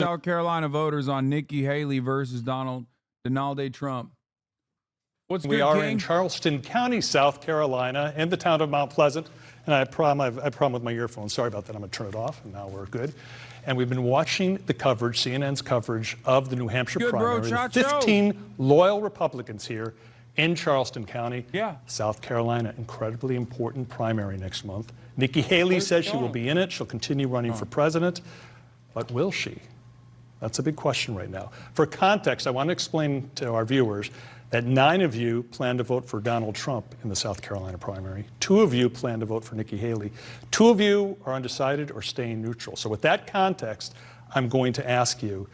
South Carolina voters on Nikki Haley versus Donald Trump. What's we good, are King? in Charleston County, South Carolina, in the town of Mount Pleasant. And I have a problem with my earphones. Sorry about that. I'm going to turn it off, and now we're good. And we've been watching the coverage, CNN's coverage of the New Hampshire primary. 15 loyal Republicans here in Charleston County. Yeah. South Carolina, incredibly important primary next month. Nikki Haley says she will be in it. She'll continue running for president. But will she? That's a big question right now. For context, I want to explain to our viewers that 9 of you plan to vote for Donald Trump in the South Carolina primary. 2 of you plan to vote for Nikki Haley. 2 of you are undecided or staying neutral. So with that context, I'm going to ask you,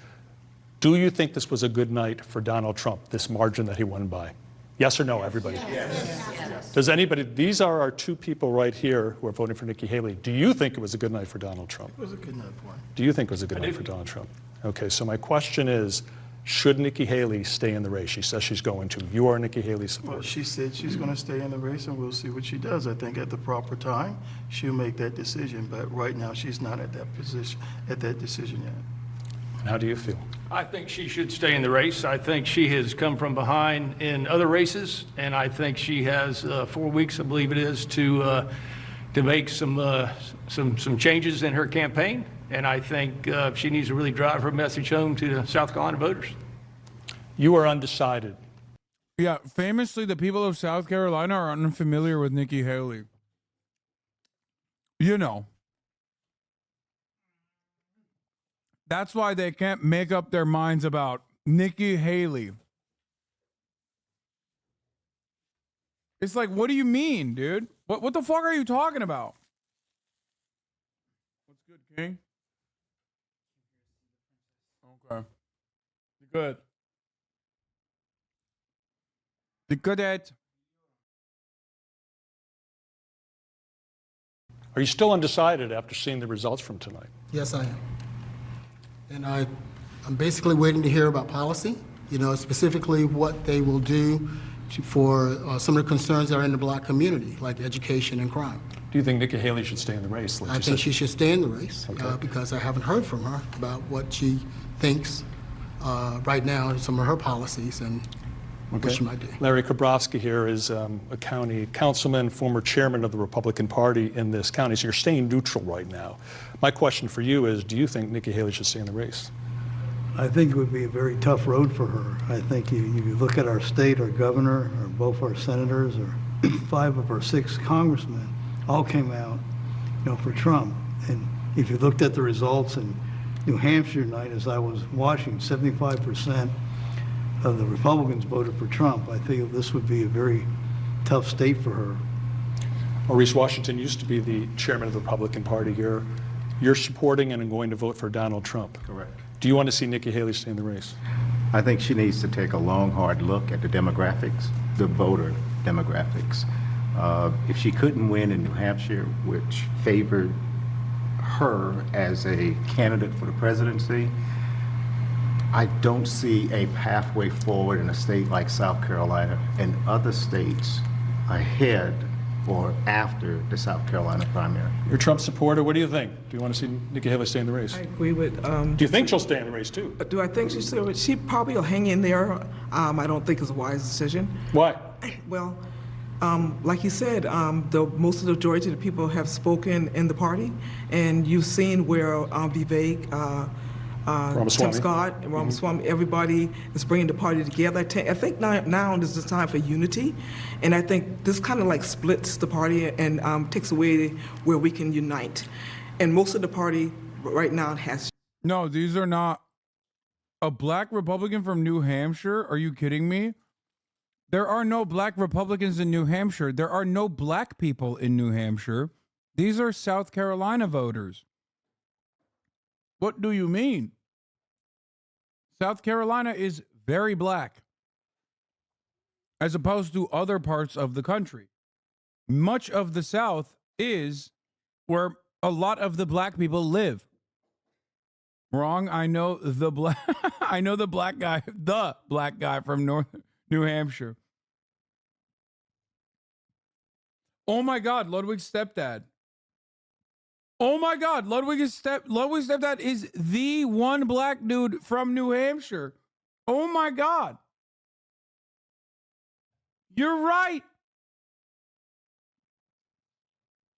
do you think this was a good night for Donald Trump, this margin that he won by? Yes or no, everybody? Yes. Does anybody, these are our 2 people right here who are voting for Nikki Haley. Do you think it was a good night for Donald Trump? It was a good night for him. Do you think it was a good night for Donald Trump? Okay, so my question is, should Nikki Haley stay in the race? She says she's going to. You are a Nikki Haley supporter. Well, she said she's going to stay in the race, and we'll see what she does. I think at the proper time, she'll make that decision. But right now, she's not at that position, at that decision yet. How do you feel? I think she should stay in the race. I think she has come from behind in other races, and I think she has 4 weeks, I believe it is, to make some changes in her campaign. And I think she needs to really drive her message home to the South Carolina voters. You are undecided. Yeah, famously, the people of South Carolina are unfamiliar with Nikki Haley. You know. That's why they can't make up their minds about Nikki Haley. It's like, what do you mean, dude? What the fuck are you talking about? What's good, King? Okay. Good. The good at. Are you still undecided after seeing the results from tonight? Yes, I am. And I'm basically waiting to hear about policy, specifically what they will do for some of the concerns that are in the black community, like education and crime. Do you think Nikki Haley should stay in the race? I think she should stay in the race because I haven't heard from her about what she thinks right now and some of her policies and what she might do. Larry Kabrowski here is a county councilman, former chairman of the Republican Party in this county, so you're staying neutral right now. My question for you is, do you think Nikki Haley should stay in the race? I think it would be a very tough road for her. I think you look at our state, our governor, or both our senators, or 5 of our 6 congressmen all came out, for Trump. And if you looked at the results in New Hampshire tonight, as I was watching, 75% of the Republicans voted for Trump. I think this would be a very tough state for her. Maurice Washington used to be the chairman of the Republican Party here. You're supporting and going to vote for Donald Trump. Correct. Do you want to see Nikki Haley stay in the race? I think she needs to take a long, hard look at the demographics, the voter demographics. If she couldn't win in New Hampshire, which favored her as a candidate for the presidency, I don't see a pathway forward in a state like South Carolina and other states ahead or after the South Carolina primary. You're a Trump supporter. What do you think? Do you want to see Nikki Haley stay in the race? I agree with. Do you think she'll stay in the race too? Do I think she probably will hang in there? I don't think it's a wise decision. Why? Well, like you said, most of the majority of the people have spoken in the party, and you've seen where Vivek, Tim Scott, and Ramaswamy, everybody is bringing the party together. I think now is the time for unity, and I think this kind of like splits the party and takes away where we can unite. And most of the party right now has. No, these are not. A black Republican from New Hampshire? Are you kidding me? There are no black Republicans in New Hampshire. There are no black people in New Hampshire. These are South Carolina voters. What do you mean? South Carolina is very black, as opposed to other parts of the country. Much of the South is where a lot of the black people live. Wrong. I know the black. I know the black guy from New Hampshire. Oh my God, Ludwig's stepdad. Oh my God, Ludwig's stepdad is the one black dude from New Hampshire. Oh my God. You're right.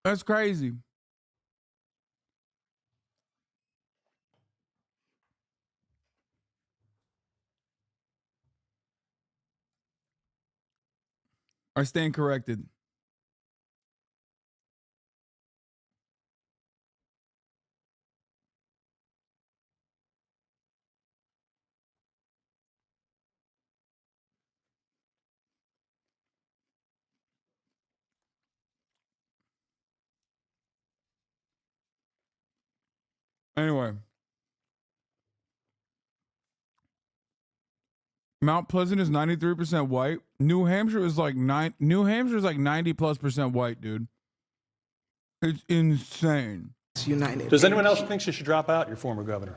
That's crazy. I stand corrected. Anyway, Mount Pleasant is 93% white. New Hampshire is like 90+% white, dude. It's insane. It's united. Does anyone else think she should drop out, your former governor?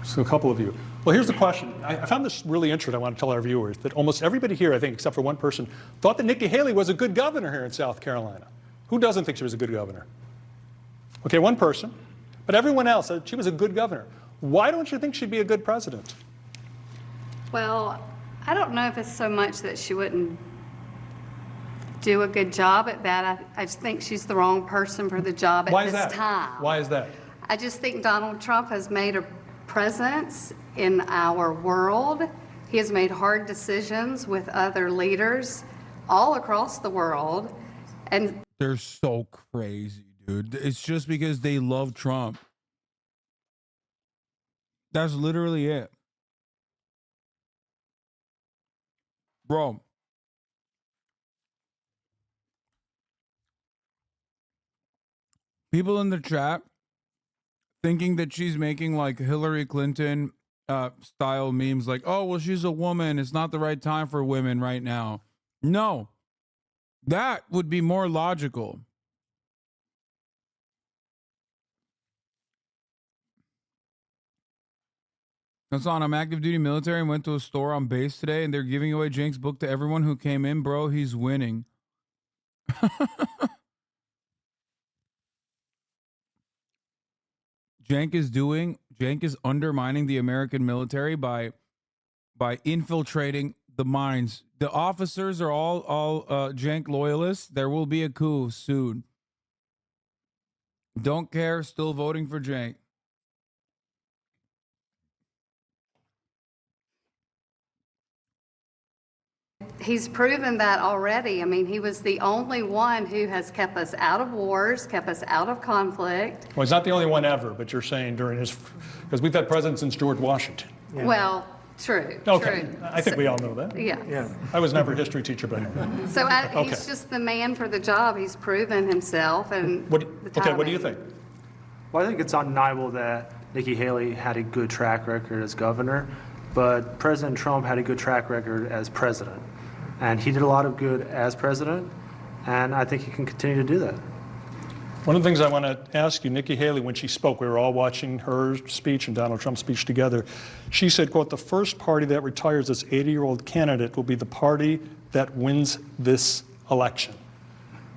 So a couple of you. Well, here's the question. I found this really interesting. I want to tell our viewers that almost everybody here, I think, except for one person, thought that Nikki Haley was a good governor here in South Carolina. Who doesn't think she was a good governor? Okay, one person. But everyone else said she was a good governor. Why don't you think she'd be a good president? Well, I don't know if it's so much that she wouldn't do a good job at that. I just think she's the wrong person for the job at this time. Why is that? I just think Donald Trump has made a presence in our world. He has made hard decisions with other leaders all across the world. And they're so crazy, dude. It's just because they love Trump. That's literally it. Bro. People in the chat thinking that she's making like Hillary Clinton style memes like, oh, well, she's a woman. It's not the right time for women right now. No, that would be more logical. Hasan, I'm active duty military and went to a store on base today and they're giving away Jank's book to everyone who came in, bro. He's winning. Jank is undermining the American military by infiltrating the minds. The officers are all Jank loyalists. There will be a coup soon. Don't care, still voting for Jank. he's proven that already. I mean, he was the only one who has kept us out of wars, kept us out of conflict. Well, he's not the only one ever, but you're saying during his, because we've had presidents since George Washington. Yeah. Well, true. Okay, true. I think we all know that. Yeah. I was never a history teacher, but I know that. So Okay. he's just the man for the job. He's proven himself. And What do you think? Well, I think it's undeniable that Nikki Haley had a good track record as governor, but President Trump had a good track record as president. And he did a lot of good as president, and I think he can continue to do that. One of the things I want to ask you, Nikki Haley, when she spoke, we were all watching her speech and Donald Trump's speech together. She said, quote, "The first party that retires this 80-year-old candidate will be the party that wins this election."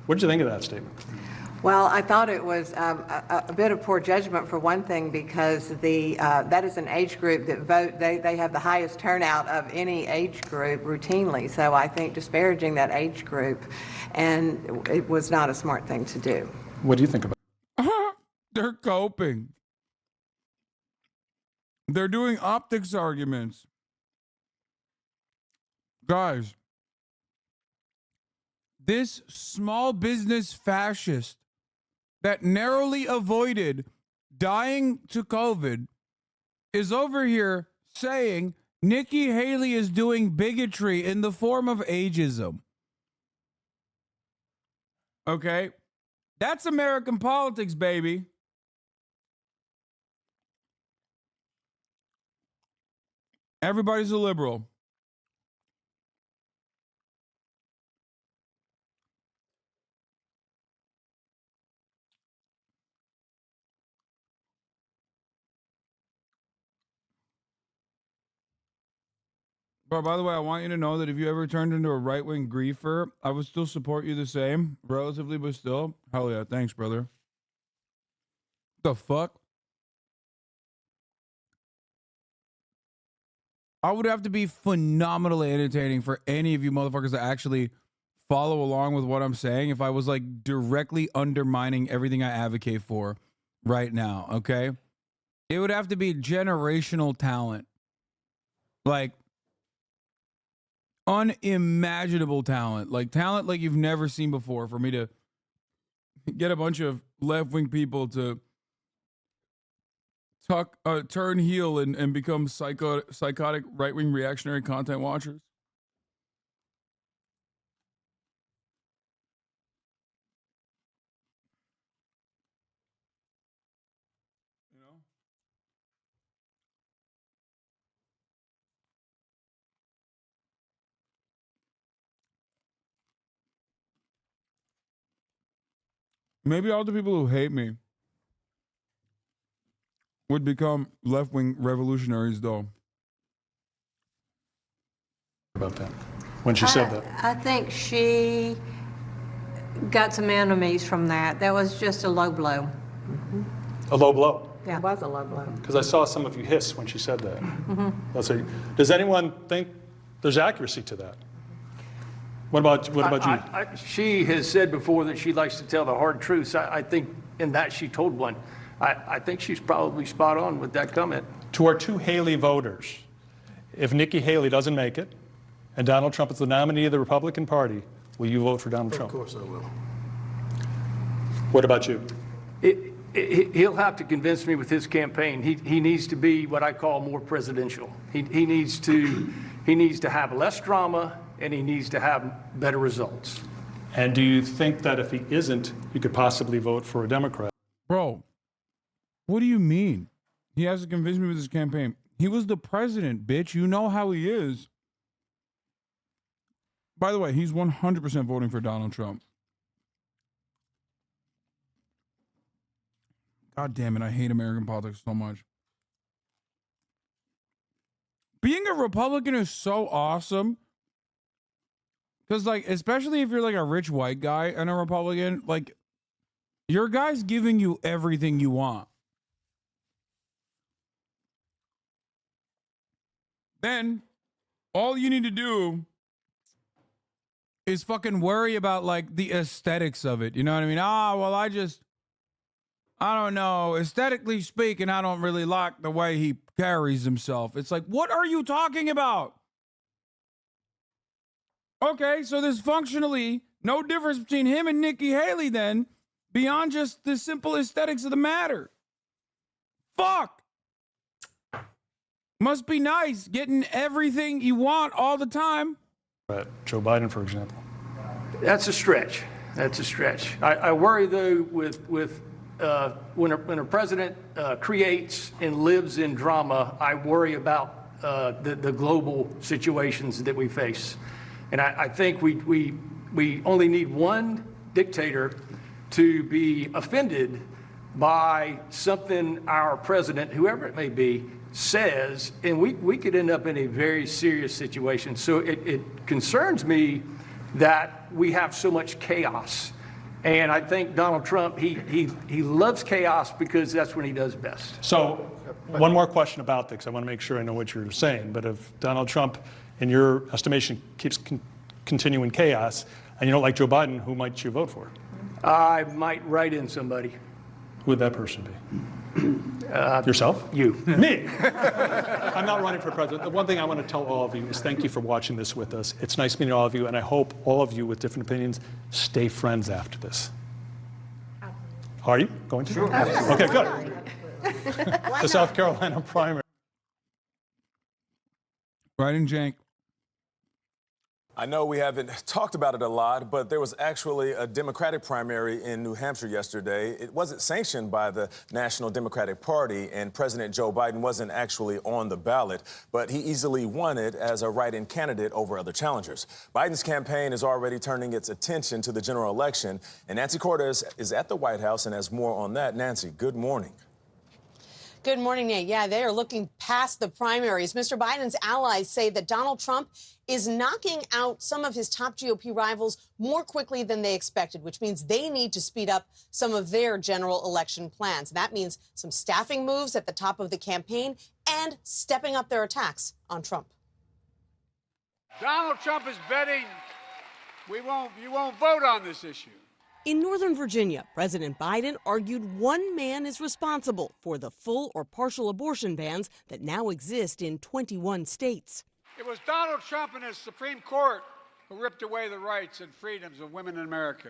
What did you think of that statement? Well, I thought it was a bit of poor judgment for one thing, because that is an age group that vote. They have the highest turnout of any age group routinely. So I think disparaging that age group, and it was not a smart thing to do. What do you think about it? They're coping. They're doing optics arguments. Guys, this small business fascist that narrowly avoided dying to COVID is over here saying Nikki Haley is doing bigotry in the form of ageism. Okay? That's American politics, baby. Everybody's a liberal. But by the way, I want you to know that if you ever turned into a right-wing griefer, I would still support you the same, relatively, but still. Hell yeah, thanks, brother. The fuck? I would have to be phenomenally entertaining for any of you motherfuckers to actually follow along with what I'm saying if I was like directly undermining everything I advocate for right now, okay? It would have to be generational talent. Like unimaginable talent. Like talent like you've never seen before for me to get a bunch of left-wing people to turn heel and become psychotic right-wing reactionary content watchers. You know? Maybe all the people who hate me would become left-wing revolutionaries, though. About that, when she said that. I think she got some enemies from that. That was just a low blow. A low blow. Yeah. It was a low blow. Because I saw some of you hiss when she said that. Let's see. Does anyone think there's accuracy to that? What about you? She has said before that she likes to tell the hard truths. I think in that she told one. I think she's probably spot on with that comment. To our two Haley voters, if Nikki Haley doesn't make it, and Donald Trump is the nominee of the Republican Party, will you vote for Donald Trump? Of course I will. What about you? He'll have to convince me with his campaign. He needs to be what I call more presidential. He needs to have less drama, and he needs to have better results. And do you think that if he isn't, you could possibly vote for a Democrat? Bro, what do you mean? He has to convince me with his campaign. He was the president, bitch. You know how he is. By the way, he's 100% voting for Donald Trump. God damn it, I hate American politics so much. Being a Republican is so awesome. Because, like, especially if you're, like, a rich white guy and a Republican, like, your guy's giving you everything you want. Then, all you need to do is fucking worry about, like, the aesthetics of it. You know what I mean? Well, I don't know. Aesthetically speaking, I don't really like the way he carries himself. It's like, what are you talking about? Okay, so there's functionally no difference between him and Nikki Haley then, beyond just the simple aesthetics of the matter. Fuck! Must be nice getting everything you want all the time. Joe Biden, for example. That's a stretch. That's a stretch. I worry, though, with when a president creates and lives in drama, I worry about the global situations that we face. And I think we only need one dictator to be offended by something our president, whoever it may be, says, and we could end up in a very serious situation. So it concerns me that we have so much chaos. And I think Donald Trump, he loves chaos because that's when he does best. So one more question about this. I want to make sure I know what you're saying. But if Donald Trump, in your estimation, keeps continuing chaos, and you don't like Joe Biden, who might you vote for? I might write in somebody. Who would that person be? Yourself? You. Me. I'm not running for president. The one thing I want to tell all of you is thank you for watching this with us. It's nice meeting all of you, and I hope all of you with different opinions stay friends after this. Are you going to? Sure. Okay, good. The South Carolina primary. Right in jank. I know we haven't talked about it a lot, but there was actually a Democratic primary in New Hampshire yesterday. It wasn't sanctioned by the National Democratic Party, and President Joe Biden wasn't actually on the ballot, but he easily won it as a write-in candidate over other challengers. Biden's campaign is already turning its attention to the general election, and Nancy Cortez is at the White House and has more on that. Nancy, good morning. Good morning, Nate. Yeah, they are looking past the primaries. Mr. Biden's allies say that Donald Trump is knocking out some of his top GOP rivals more quickly than they expected, which means they need to speed up some of their general election plans. That means some staffing moves at the top of the campaign and stepping up their attacks on Trump. Donald Trump is betting you won't vote on this issue. In Northern Virginia, President Biden argued one man is responsible for the full or partial abortion bans that now exist in 21 states. It was Donald Trump and his Supreme Court who ripped away the rights and freedoms of women in America.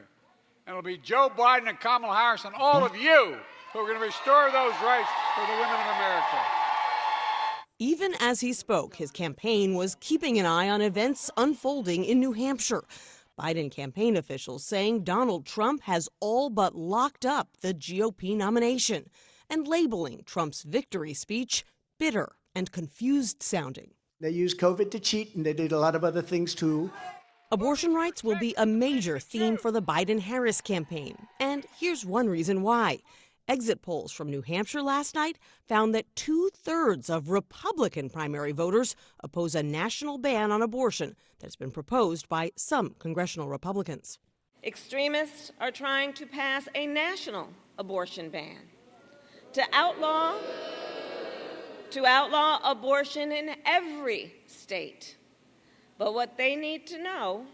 And it'll be Joe Biden and Kamala Harris and all of you who are going to restore those rights for the women of America. Even as he spoke, his campaign was keeping an eye on events unfolding in New Hampshire. Biden campaign officials saying Donald Trump has all but locked up the GOP nomination and labeling Trump's victory speech bitter and confused sounding. They used COVID to cheat, and they did a lot of other things, too. Abortion rights will be a major theme for the Biden-Harris campaign. And here's one reason why. Exit polls from New Hampshire last night found that 2/3 of Republican primary voters oppose a national ban on abortion that's been proposed by some congressional Republicans. Extremists are trying to pass a national abortion ban to outlaw abortion in every state. But what they need to know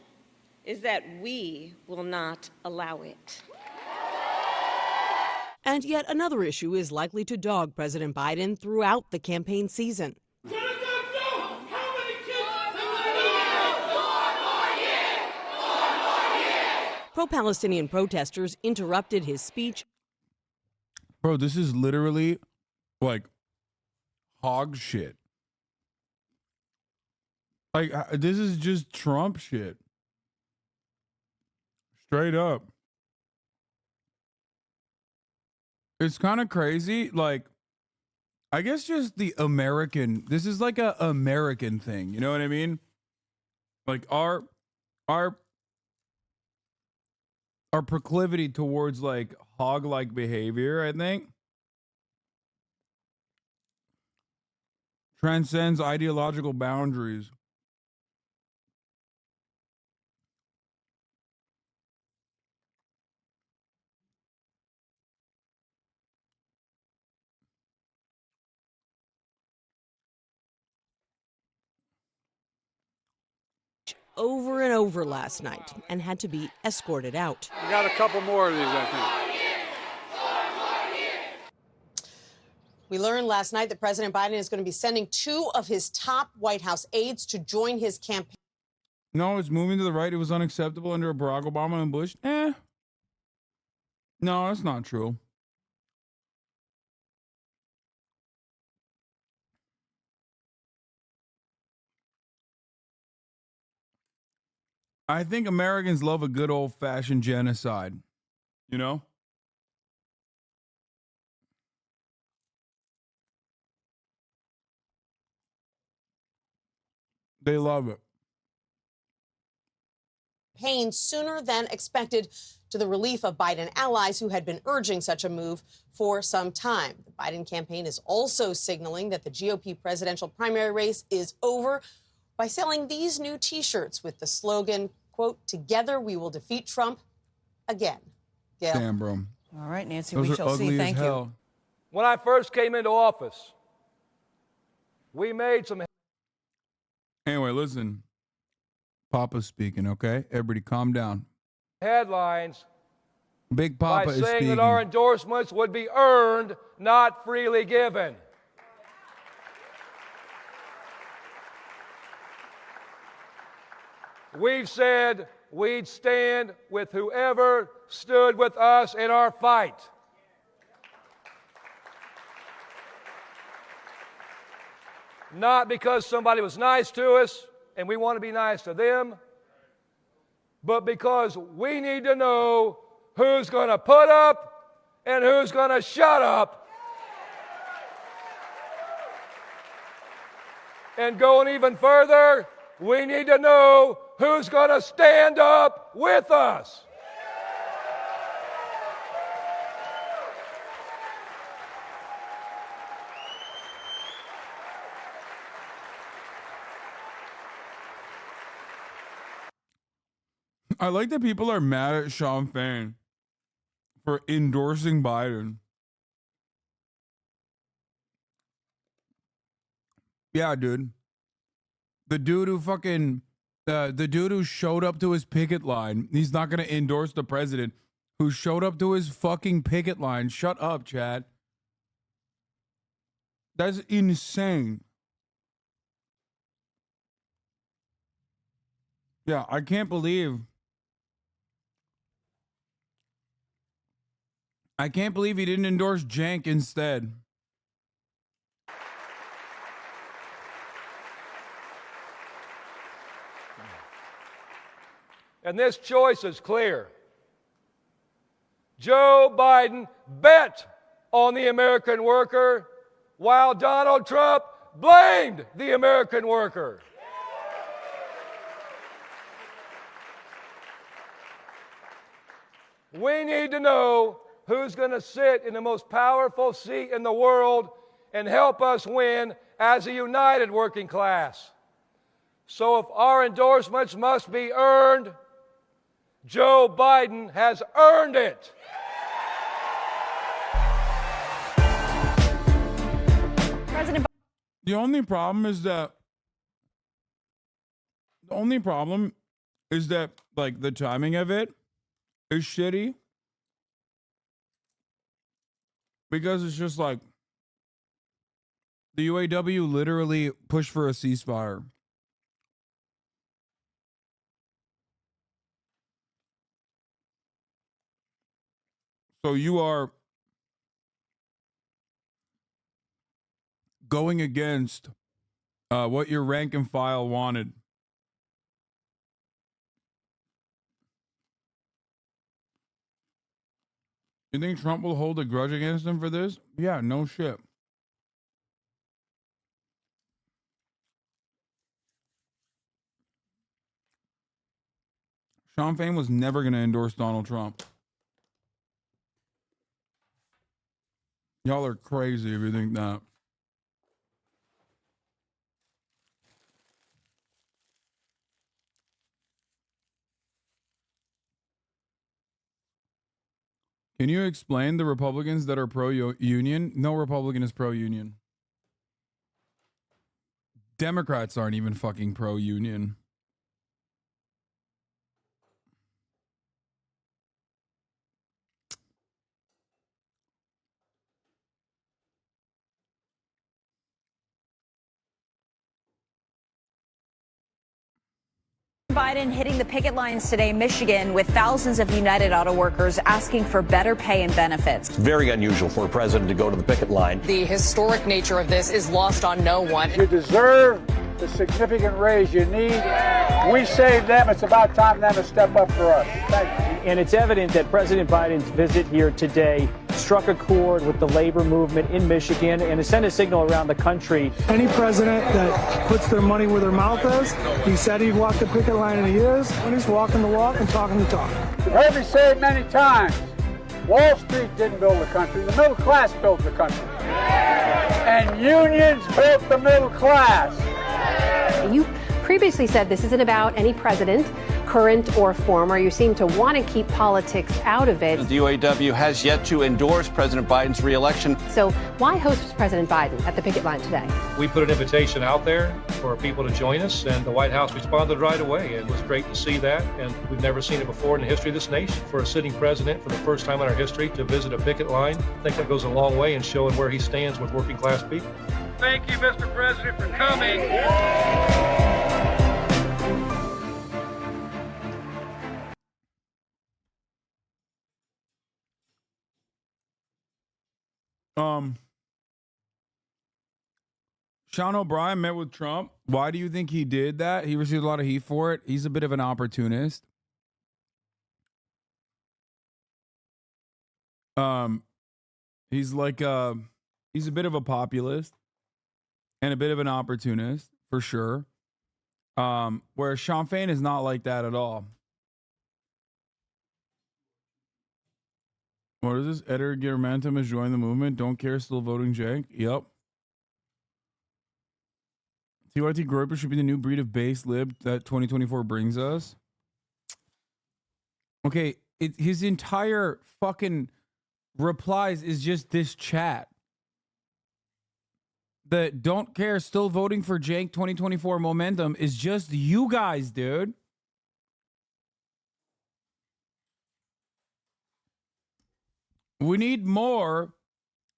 is that we will not allow it. And yet another issue is likely to dog President Biden throughout the campaign season. Pro-Palestinian protesters interrupted his speech. Bro, this is literally like hog shit. Like, this is just Trump shit. Straight up. It's kind of crazy. Like, I guess just the American, this is like a American thing. You know what I mean? Like our proclivity towards like hog-like behavior, I think, transcends ideological boundaries. Over and over last night and had to be escorted out. We got a couple more of these, I think. We learned last night that President Biden is going to be sending 2 of his top White House aides to join his campaign. No, it's moving to the right. It was unacceptable under Barack Obama and Bush. No, that's not true. I think Americans love a good old-fashioned genocide, you know? They love it. Campaign sooner than expected to the relief of Biden allies who had been urging such a move for some time. The Biden campaign is also signaling that the GOP presidential primary race is over by selling these new T-shirts with the slogan, quote, "Together we will defeat Trump again." Gail. Damn, bro. All right, Nancy, Those we are shall ugly see. as Thank you. hell. When I first came into office, we made some. Anyway, listen. Papa's speaking, okay? Everybody calm down. Headlines Big Papa by is saying speaking. that our endorsements would be earned, not freely given. We've said we'd stand with whoever stood with us in our fight. Not because somebody was nice to us and we want to be nice to them, but because we need to know who's going to put up and who's going to shut up. And going even further, we need to know who's going to stand up with us. I like that people are mad at Sean Fain for endorsing Biden. Yeah, dude. The dude who fucking, the dude who showed up to his picket line, he's not going to endorse the president, who showed up to his fucking picket line. Shut up, Chad. That's insane. Yeah, I can't believe he didn't endorse Jank instead. And this choice is clear. Joe Biden bet on the American worker, while Donald Trump blamed the American worker. We need to know who's going to sit in the most powerful seat in the world and help us win as a united working class. So if our endorsements must be earned, Joe Biden has earned it. The only problem is that like the timing of it is shitty, because it's just like the UAW literally pushed for a ceasefire. So you are going against what your rank and file wanted. You think Trump will hold a grudge against him for this? Yeah, no shit. Sean Fain was never going to endorse Donald Trump. Y'all are crazy if you think that. Can you explain the Republicans that are pro-union? No Republican is pro-union. Democrats aren't even fucking pro-union. Biden hitting the picket lines today in Michigan with thousands of United Auto Workers asking for better pay and benefits. Very unusual for a president to go to the picket line. The historic nature of this is lost on no one. You deserve the significant raise you need. We saved them. It's about time them to step up for us. Thank you. And it's evident that President Biden's visit here today struck a chord with the labor movement in Michigan and has sent a signal around the country. Any president that puts their money where their mouth is, he said he'd walk the picket line and he is, and he's walking the walk and talking the talk. You've heard me say it many times. Wall Street didn't build the country. The middle class built the country. And unions built the middle class. You previously said this isn't about any president, current or former. You seem to want to keep politics out of it. The UAW has yet to endorse President Biden's reelection. So why host President Biden at the picket line today? We put an invitation out there for people to join us, and the White House responded right away. It was great to see that, and we've never seen it before in the history of this nation. For a sitting president, for the first time in our history, to visit a picket line, I think that goes a long way in showing where he stands with working class people. Thank you, Mr. President, for coming. Sean O'Brien met with Trump. Why do you think he did that? He received a lot of heat for it. He's a bit of an opportunist. He's like he's a bit of a populist and a bit of an opportunist for sure. Whereas Sean Fain is not like that at all. What is this? Edgar Guillermantum has joined the movement. Don't care, still voting Jake. Yep. TYT Groper should be the new breed of base lib that 2024 brings us. Okay, his entire fucking replies is just this chat. The don't care, still voting for Jank 2024 momentum is just you guys, dude. We need more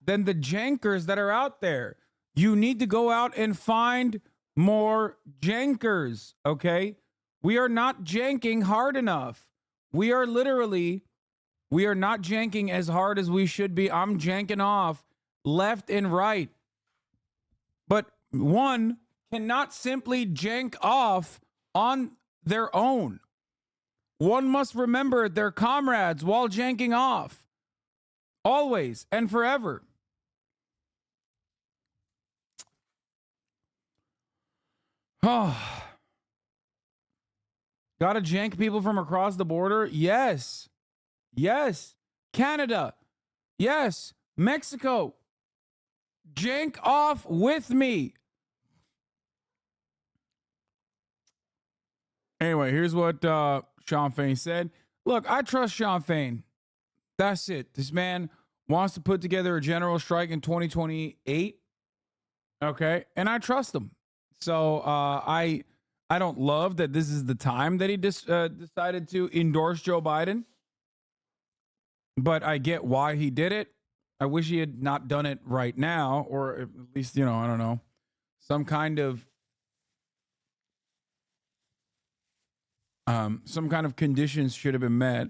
than the jankers that are out there. You need to go out and find more jankers, okay? We are not janking hard enough. We are not janking as hard as we should be. I'm janking off left and right. But one cannot simply jank off on their own. One must remember their comrades while janking off. Always and forever. Oh. Gotta jank people from across the border? Yes. Yes. Canada. Yes. Mexico. Jank off with me. Anyway, here's what Sean Fain said. Look, I trust Sean Fain. That's it. This man wants to put together a general strike in 2028. Okay. And I trust him. So I don't love that this is the time that he decided to endorse Joe Biden. But I get why he did it. I wish he had not done it right now, or at least, I don't know, some kind of conditions should have been met.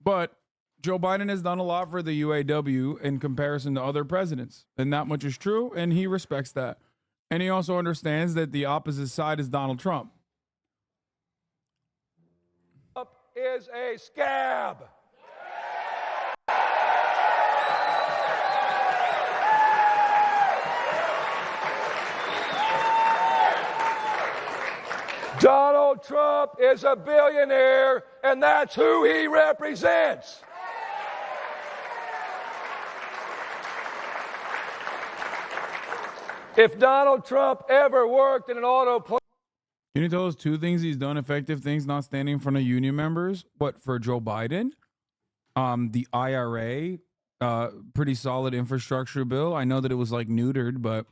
But Joe Biden has done a lot for the UAW in comparison to other presidents, and that much is true, and he respects that. And he also understands that the opposite side is Donald Trump. Trump is a scab. Donald Trump is a billionaire, and that's who he represents. If Donald Trump ever worked in an auto plant. Can you tell us two things he's done, effective things, not standing in front of union members? What, for Joe Biden? The IRA, pretty solid infrastructure bill. I know that it was like neutered, but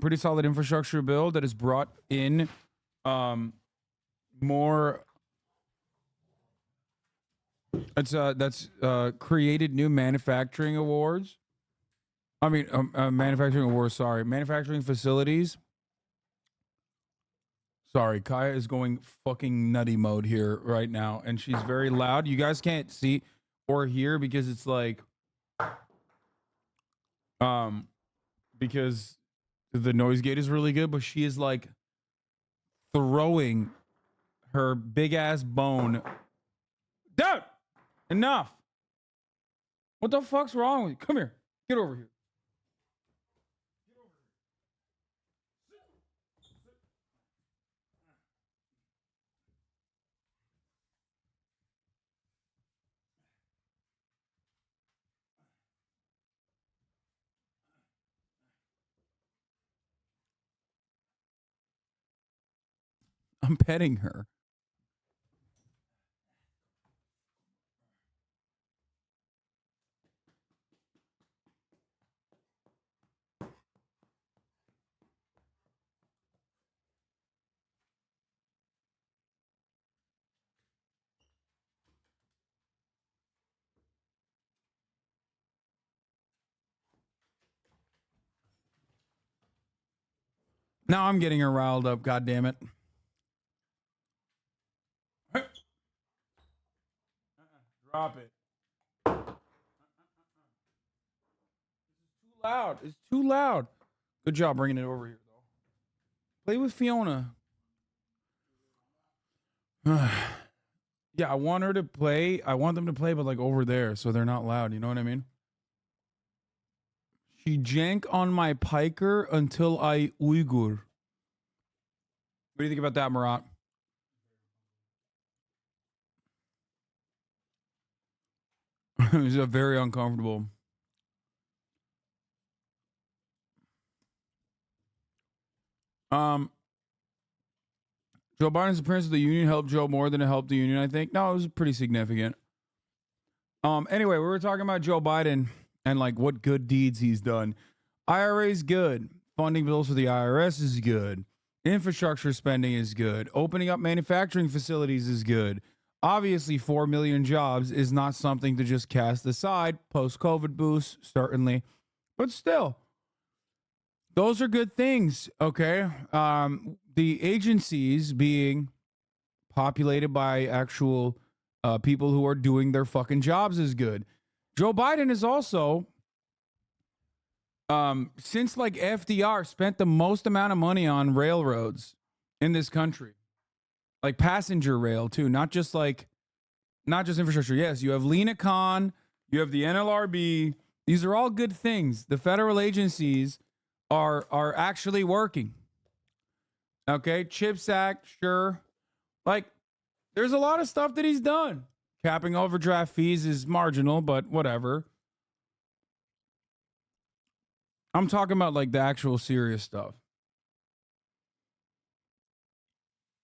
pretty solid infrastructure bill that has brought in more. That's created new manufacturing awards. Manufacturing awards, sorry. Manufacturing facilities. Sorry, Kaya is going fucking nutty mode here right now, and she's very loud. You guys can't see or hear because it's like, because the noise gate is really good, but she is like throwing her big ass bone. Dude, enough. What the fuck's wrong with you? Come here. Get over here. I'm petting her. Now I'm getting her riled up, god damn it. Drop it. It's too loud. It's too loud. Good job bringing it over here, though. Play with Fiona. Yeah, I want her to play. I want them to play, but like over there, so they're not loud. You know what I mean? She jank on my piker until I Uyghur. What do you think about that, Marat? It was very uncomfortable. Joe Biden's appearance at the union helped Joe more than it helped the union, I think. No, it was pretty significant. Anyway, we were talking about Joe Biden and like what good deeds he's done. IRA is good. Funding bills for the IRS is good. Infrastructure spending is good. Opening up manufacturing facilities is good. Obviously, 4 million jobs is not something to just cast aside. Post-COVID boost, certainly. But still, those are good things, okay? The agencies being populated by actual people who are doing their fucking jobs is good. Joe Biden is also, since like FDR, spent the most amount of money on railroads in this country. Like passenger rail too, not just infrastructure. Yes, you have Lena Khan, you have the NLRB. These are all good things. The federal agencies are actually working. Okay, CHIPS Act, sure. Like, there's a lot of stuff that he's done. Capping overdraft fees is marginal, but whatever. I'm talking about like the actual serious stuff.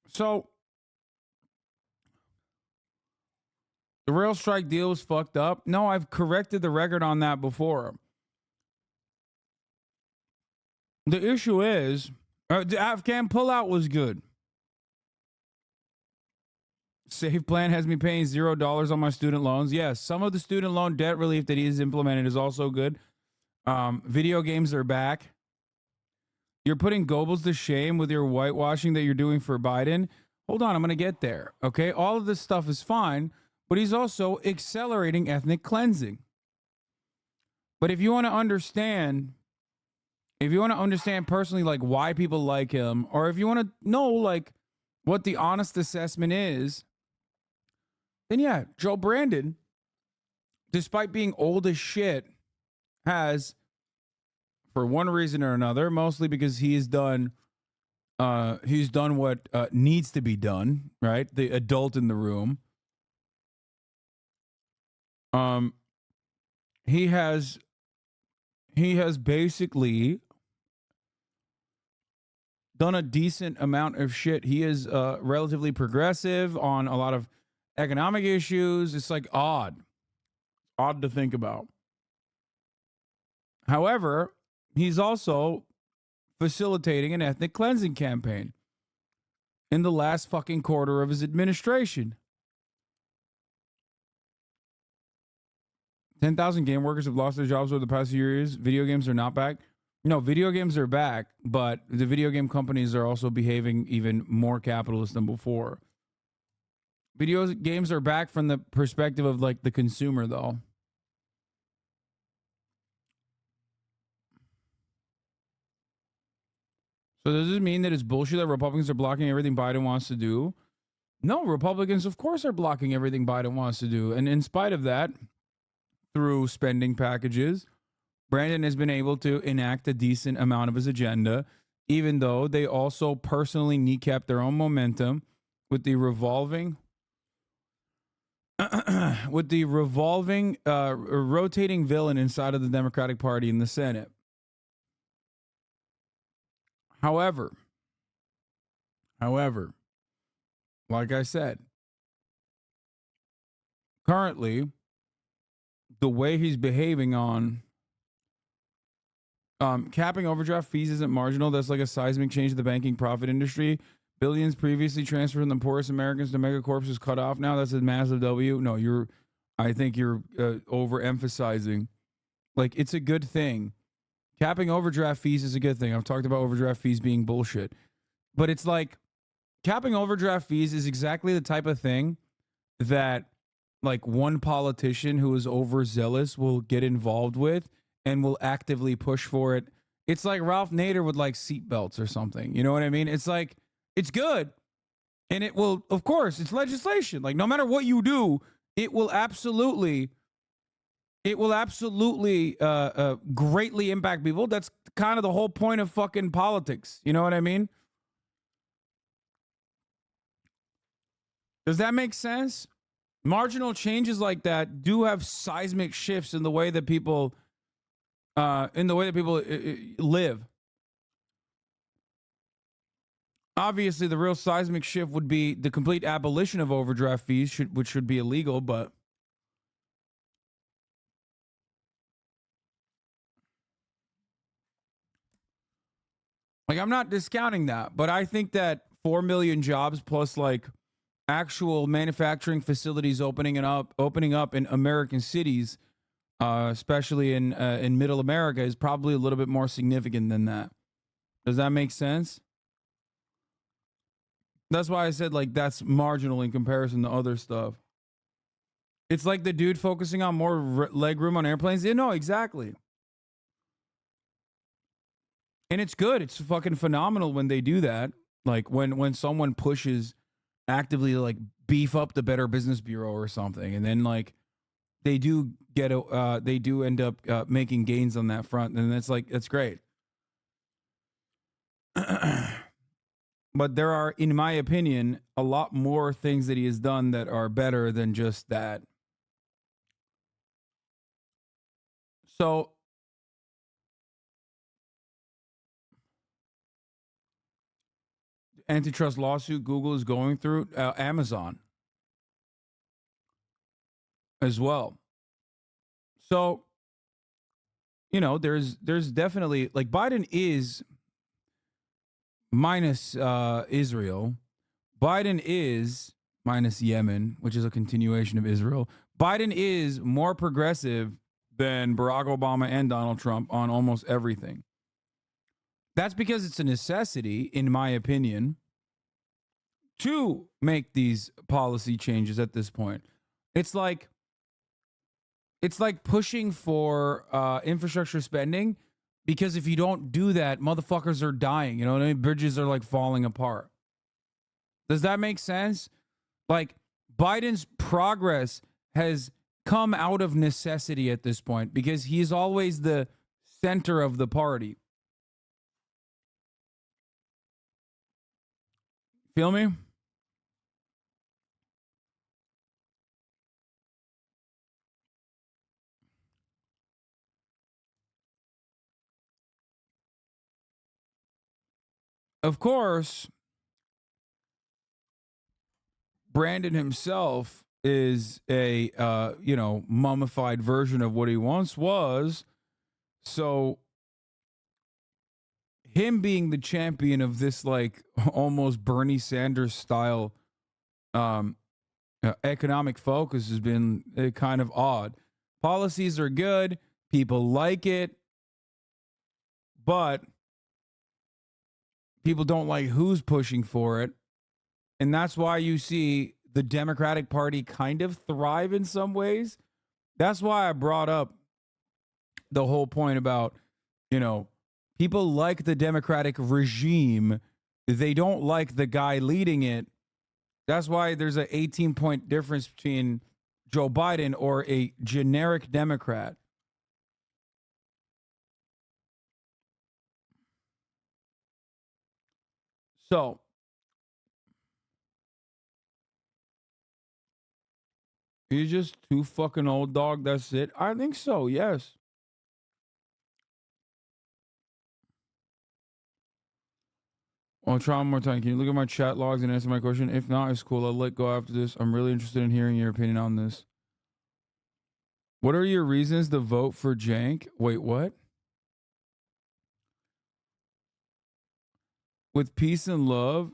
So, the rail strike deal was fucked up. No, I've corrected the record on that before. The issue is, the Afghan pullout was good. Save Plan has me paying $0 on my student loans. Yes, some of the student loan debt relief that he's implemented is also good. Video games are back. You're putting Goebbels to shame with your whitewashing that you're doing for Biden. Hold on, I'm going to get there. Okay, all of this stuff is fine, but he's also accelerating ethnic cleansing. But if you want to understand personally, like why people like him, or if you want to know like what the honest assessment is, then yeah, Joe Brandon, despite being old as shit, has, for one reason or another, mostly because he's done what needs to be done, right? The adult in the room. He has basically done a decent amount of shit. He is relatively progressive on a lot of economic issues. It's like odd to think about. However, he's also facilitating an ethnic cleansing campaign in the last fucking quarter of his administration. 10,000 game workers have lost their jobs over the past few years. Video games are not back. No, video games are back, but the video game companies are also behaving even more capitalist than before. Video games are back from the perspective of like the consumer, though. So does this mean that it's bullshit that Republicans are blocking everything Biden wants to do? No, Republicans, of course, are blocking everything Biden wants to do. And in spite of that, through spending packages, Brandon has been able to enact a decent amount of his agenda, even though they also personally kneecapped their own momentum with the rotating villain inside of the Democratic Party in the Senate. However, like I said, currently, the way he's behaving on capping overdraft fees isn't marginal. That's like a seismic change to the banking profit industry. Billions previously transferred from the poorest Americans to megacorps is cut off now. That's a massive W. No, I think you're overemphasizing. Like, it's a good thing. Capping overdraft fees is a good thing. I've talked about overdraft fees being bullshit. But it's like, capping overdraft fees is exactly the type of thing that like one politician who is overzealous will get involved with and will actively push for it. It's like Ralph Nader with like seatbelts or something. You know what I mean? It's like, it's good. And it will, of course, it's legislation. Like, no matter what you do, it will absolutely greatly impact people. That's kind of the whole point of fucking politics. You know what I mean? Does that make sense? Marginal changes like that do have seismic shifts in the way that people live. Obviously, the real seismic shift would be the complete abolition of overdraft fees, which should be illegal, but like I'm not discounting that, but I think that 4 million jobs plus like actual manufacturing facilities opening up in American cities, especially in Middle America, is probably a little bit more significant than that. Does that make sense? That's why I said like that's marginal in comparison to other stuff. It's like the dude focusing on more leg room on airplanes. Yeah, no, exactly. And it's good. It's fucking phenomenal when they do that. Like when someone pushes actively to like beef up the Better Business Bureau or something, and then like they do they do end up making gains on that front, and it's great. But there are, in my opinion, a lot more things that he has done that are better than just that. So antitrust lawsuit Google is going through, Amazon as well. So, you know, there's definitely like Biden is minus Israel. Biden is minus Yemen, which is a continuation of Israel. Biden is more progressive than Barack Obama and Donald Trump on almost everything. That's because it's a necessity, in my opinion, to make these policy changes at this point. It's like pushing for infrastructure spending, because if you don't do that, motherfuckers are dying. You know what I mean? Bridges are like falling apart. Does that make sense? Like Biden's progress has come out of necessity at this point because he's always the center of the party. Feel me? Of course, Brandon himself is a mummified version of what he once was. So him being the champion of this like almost Bernie Sanders style economic focus has been kind of odd. Policies are good, people like it, but people don't like who's pushing for it. And that's why you see the Democratic Party kind of thrive in some ways. That's why I brought up the whole point about, people like the Democratic regime. They don't like the guy leading it. That's why there's an 18-point difference between Joe Biden or a generic Democrat. So, he's just too fucking old, dog. That's it. I think so, yes. I'll try one more time. Can you look at my chat logs and answer my question? If not, it's cool. I'll let go after this. I'm really interested in hearing your opinion on this. What are your reasons to vote for Jank? Wait, what? With peace and love,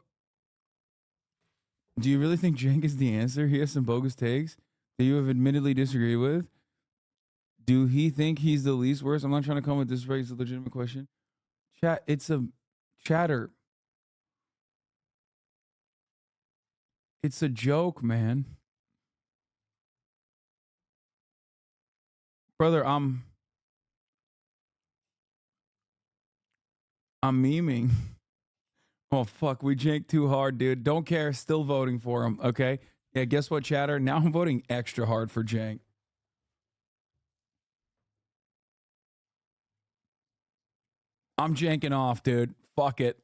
do you really think Jank is the answer? He has some bogus takes that you have admittedly disagreed with. Do he think he's the least worst? I'm not trying to come with disrespect. It's a legitimate question. Chat, it's a chatter. It's a joke, man. Brother, I'm memeing. Oh, fuck. We janked too hard, dude. Don't care. Still voting for him. Okay. Yeah, guess what, chatter? Now I'm voting extra hard for Jank. I'm janking off, dude. Fuck it.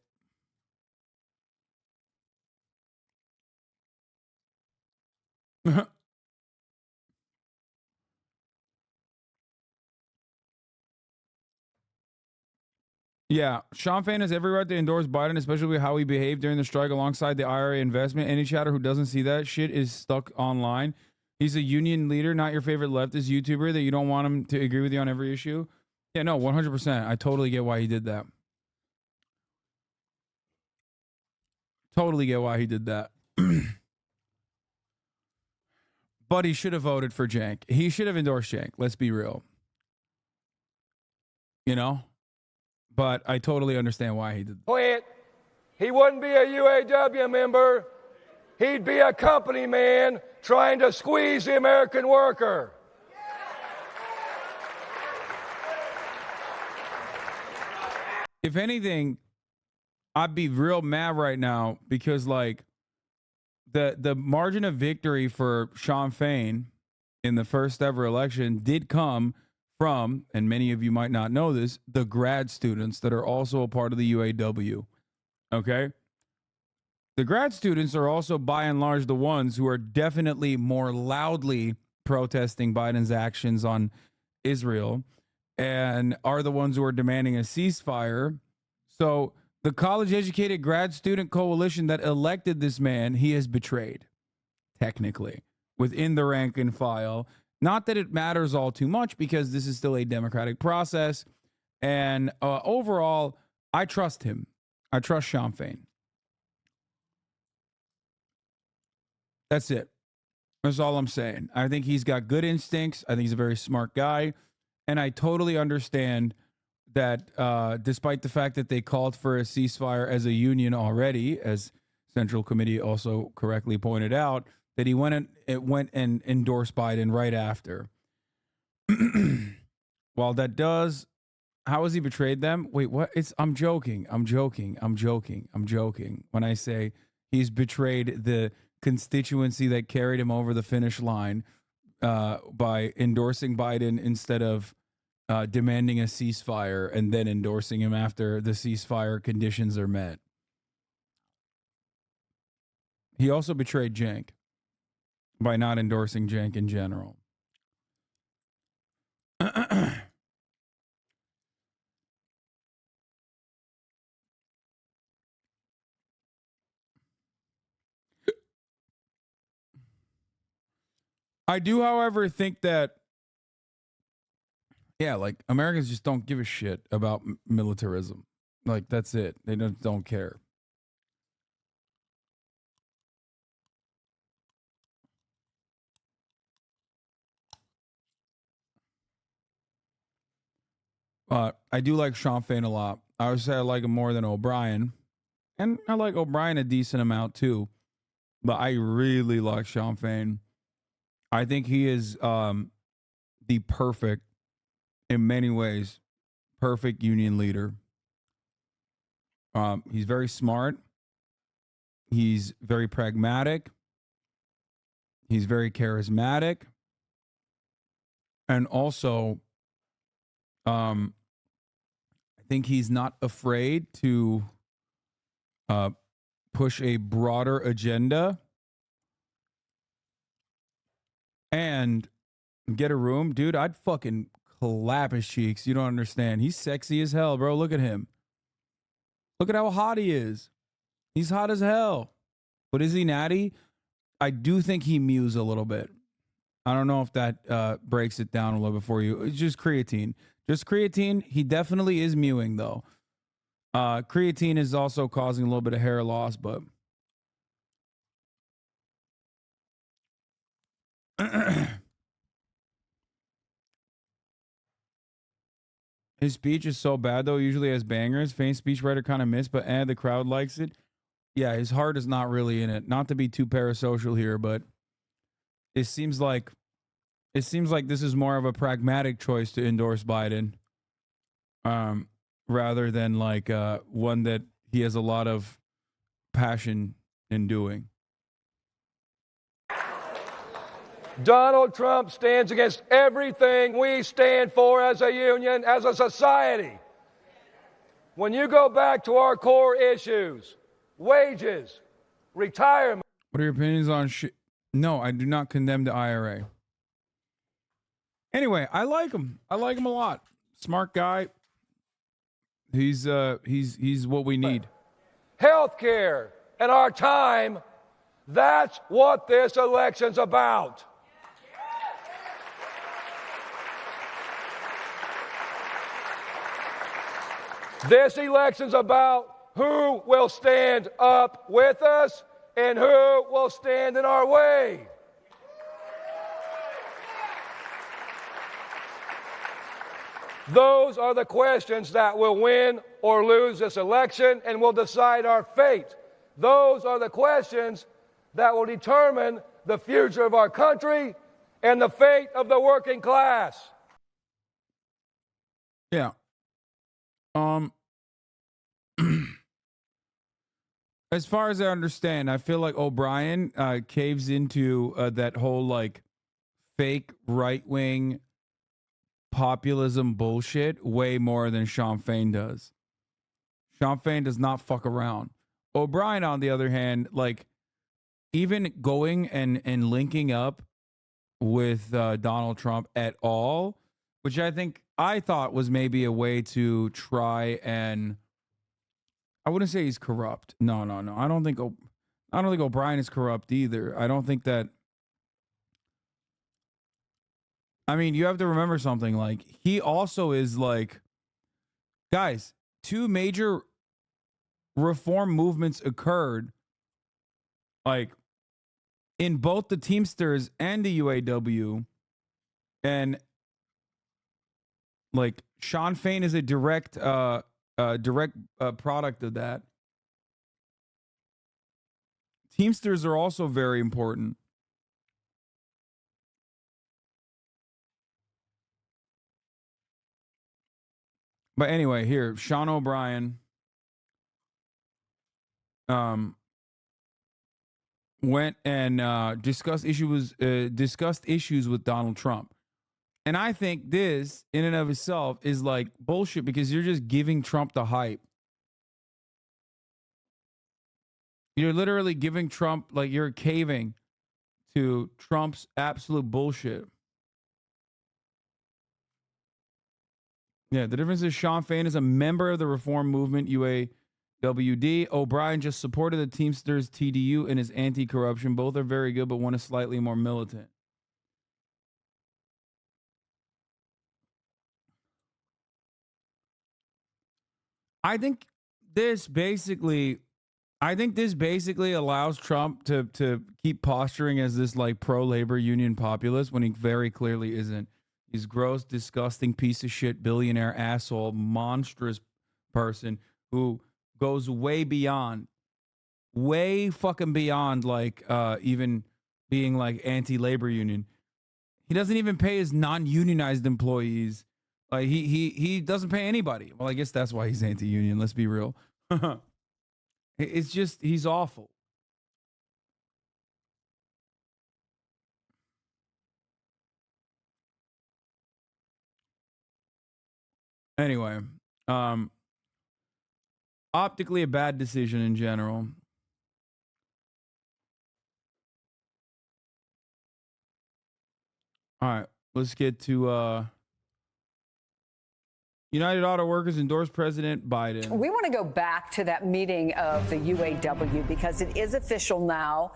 Yeah, Sean Fain has every right to endorse Biden, especially with how he behaved during the strike alongside the IRA investment. Any chatter who doesn't see that shit is stuck online. He's a union leader, not your favorite leftist YouTuber that you don't want him to agree with you on every issue. Yeah, no, 100%. I totally get why he did that. Totally get why he did that. But he should have voted for Cenk. He should have endorsed Cenk. Let's be real. You know? But I totally understand why he did. Plant, he wouldn't be a UAW member. He'd be a company man trying to squeeze the American worker. If anything, I'd be real mad right now because, like, the margin of victory for Sean Fain in the first ever election did come from, and many of you might not know this, the grad students that are also a part of the UAW. Okay? The grad students are also by and large the ones who are definitely more loudly protesting Biden's actions on Israel and are the ones who are demanding a ceasefire. So the college-educated grad student coalition that elected this man, he has betrayed, technically, within the rank and file. Not that it matters all too much because this is still a democratic process. And overall, I trust him. I trust Sean Fain. That's it. That's all I'm saying. I think he's got good instincts. I think he's a very smart guy. And I totally understand that despite the fact that they called for a ceasefire as a union already, as Central Committee also correctly pointed out, that he went and endorsed Biden right after. While that does, how has he betrayed them? Wait, what? I'm joking. When I say he's betrayed the constituency that carried him over the finish line by endorsing Biden instead of demanding a ceasefire and then endorsing him after the ceasefire conditions are met. He also betrayed Cenk by not endorsing Cenk in general. I do, however, think that, yeah, like Americans just don't give a shit about militarism. Like, that's it. They don't care. I do like Sean Fain a lot. I would say I like him more than O'Brien. And I like O'Brien a decent amount too. But I really like Sean Fain. I think he is the perfect, in many ways, perfect union leader. He's very smart. He's very pragmatic. He's very charismatic. And also, I think he's not afraid to push a broader agenda and get a room. Dude, I'd fucking clap his cheeks. You don't understand. He's sexy as hell, bro. Look at him. Look at how hot he is. He's hot as hell. But is he natty? I do think he mews a little bit. I don't know if that breaks it down a little bit for you. It's just creatine. Just creatine. He definitely is mewing, though. Creatine is also causing a little bit of hair loss, but his speech is so bad, though. He usually has bangers. Faint speechwriter kind of missed, but the crowd likes it. Yeah, his heart is not really in it. Not to be too parasocial here, but it seems like this is more of a pragmatic choice to endorse Biden, rather than like one that he has a lot of passion in doing. Donald Trump stands against everything we stand for as a union, as a society. When you go back to our core issues, wages, retirement. What are your opinions on No, I do not condemn the IRA. Anyway, I like him. I like him a lot. Smart guy. He's what we need. Health care and our time. That's what this election's about. This election's about who will stand up with us and who will stand in our way. Those are the questions that will win or lose this election and will decide our fate. Those are the questions that will determine the future of our country and the fate of the working class. Yeah. As far as I understand, I feel like O'Brien caves into that whole like fake right-wing populism bullshit way more than Sean Fain does. Sean Fain does not fuck around. O'Brien, on the other hand, like even going and linking up with Donald Trump at all, which I thought was maybe a way to try and, I wouldn't say he's corrupt. No. I don't think O'Brien is corrupt either. I don't think that. I mean, you have to remember something. Like, he also is like, guys, two major reform movements occurred, like, in both the Teamsters and the UAW, and like Sean Fain is a direct product of that. Teamsters are also very important. But anyway, here, Sean O'Brien went and discussed issues with Donald Trump. And I think this, in and of itself, is like bullshit because you're just giving Trump the hype. You're literally giving Trump, like, you're caving to Trump's absolute bullshit. Yeah, the difference is Sean Fain is a member of the reform movement, UAWD. O'Brien just supported the Teamsters TDU and is anti-corruption. Both are very good, but one is slightly more militant. I think this basically allows Trump to keep posturing as this like pro-labor union populist when he very clearly isn't. He's gross, disgusting piece of shit, billionaire asshole, monstrous person who goes way fucking beyond like even being like anti-labor union. He doesn't even pay his non-unionized employees. Like he doesn't pay anybody. Well, I guess that's why he's anti-union. Let's be real. It's just, he's awful. Anyway, optically a bad decision in general. All right, let's get to United Auto Workers endorse President Biden. We want to go back to that meeting of the UAW because it is official now.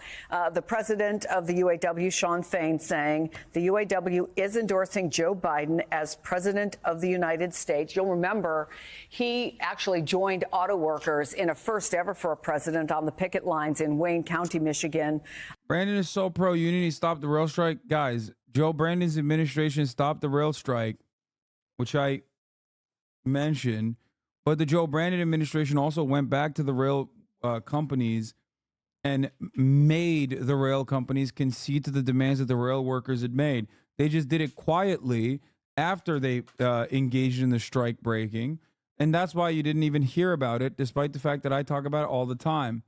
The president of the UAW, Sean Fain, saying the UAW is endorsing Joe Biden as president of the United States. You'll remember he actually joined auto workers in a first ever for a president on the picket lines in Wayne County, Michigan. Brandon is so pro-union, he stopped the rail strike. Guys, Joe Brandon's administration stopped the rail strike, which I mentioned, but the Joe Brandon administration also went back to the rail companies and made the rail companies concede to the demands that the rail workers had made. They just did it quietly after they engaged in the strike breaking, and that's why you didn't even hear about it, despite the fact that I talk about it all the time.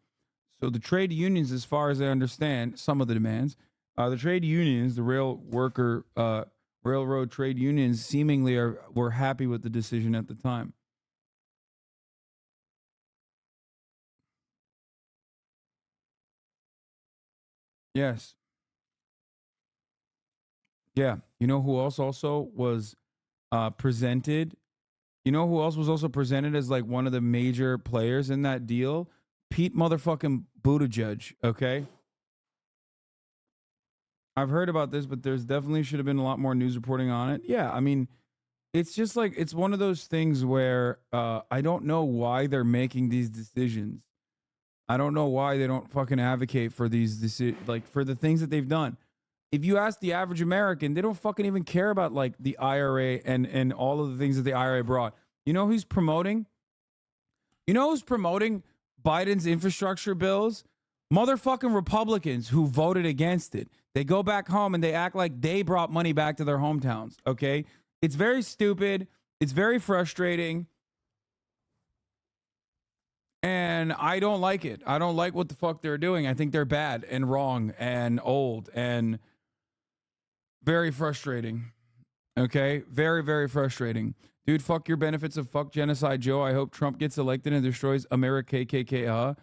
So the trade unions, as far as I understand, some of the demands, the trade unions, the railroad trade unions seemingly were happy with the decision at the time. Yes. Yeah. You know who else also was presented You know who else was also presented as like one of the major players in that deal? Pete motherfucking Buttigieg, okay? I've heard about this, but there's definitely should have been a lot more news reporting on it. Yeah, I mean, it's just like, it's one of those things where I don't know why they're making these decisions. I don't know why they don't fucking advocate for these like for the things that they've done. If you ask the average American, they don't fucking even care about like the IRA and all of the things that the IRA brought. You know who's promoting? You know who's promoting Biden's infrastructure bills? Motherfucking Republicans who voted against it. They go back home and they act like they brought money back to their hometowns, okay? It's very stupid. It's very frustrating. And I don't like it. I don't like what the fuck they're doing. I think they're bad and wrong and old and very frustrating. Okay? Very, very frustrating. Dude, fuck your benefits of fuck genocide, Joe. I hope Trump gets elected and destroys America, KKK.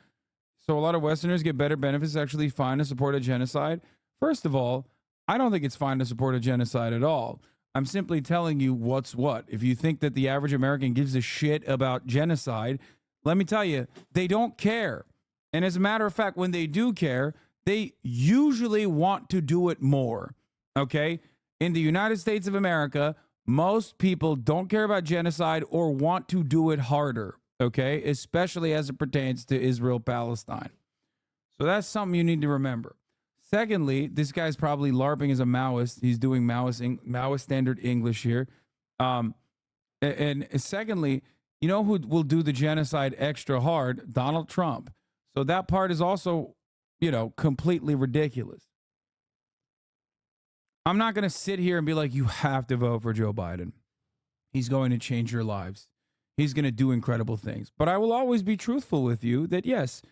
So a lot of Westerners get better benefits. It's actually fine to support a genocide. First of all, I don't think it's fine to support a genocide at all. I'm simply telling you what's what. If you think that the average American gives a shit about genocide, let me tell you, they don't care. And as a matter of fact, when they do care, they usually want to do it more. Okay? In the United States of America, most people don't care about genocide or want to do it harder. Okay? Especially as it pertains to Israel-Palestine. So that's something you need to remember. Secondly, this guy's probably LARPing as a Maoist. He's doing Maoist standard English here. And secondly, you know who will do the genocide extra hard? Donald Trump. So that part is also, you know, completely ridiculous. I'm not going to sit here and be like, you have to vote for Joe Biden. He's going to change your lives. He's going to do incredible things. But I will always be truthful with you that, yes,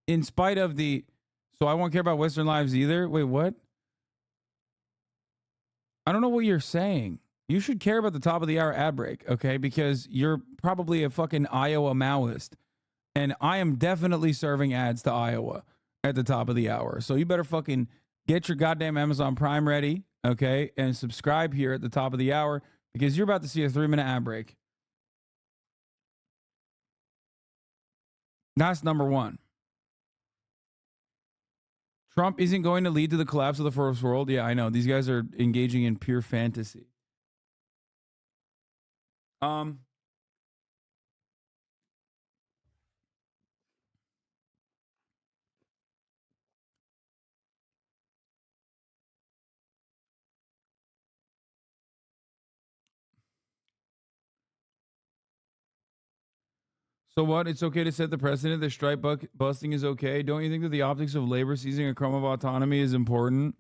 in spite of the... So I won't care about Western lives either? Wait, what? I don't know what you're saying. You should care about the top of the hour ad break, okay? Because you're probably a fucking Iowa Maoist. And I am definitely serving ads to Iowa at the top of the hour. So you better fucking get your goddamn Amazon Prime ready, okay? And subscribe here at the top of the hour because you're about to see a 3-minute ad break. That's number one. Trump isn't going to lead to the collapse of the first world. Yeah, I know. These guys are engaging in pure fantasy. So what? It's okay to set the precedent that strike busting is okay. Don't you think that the optics of labor seizing a crumb of autonomy is important?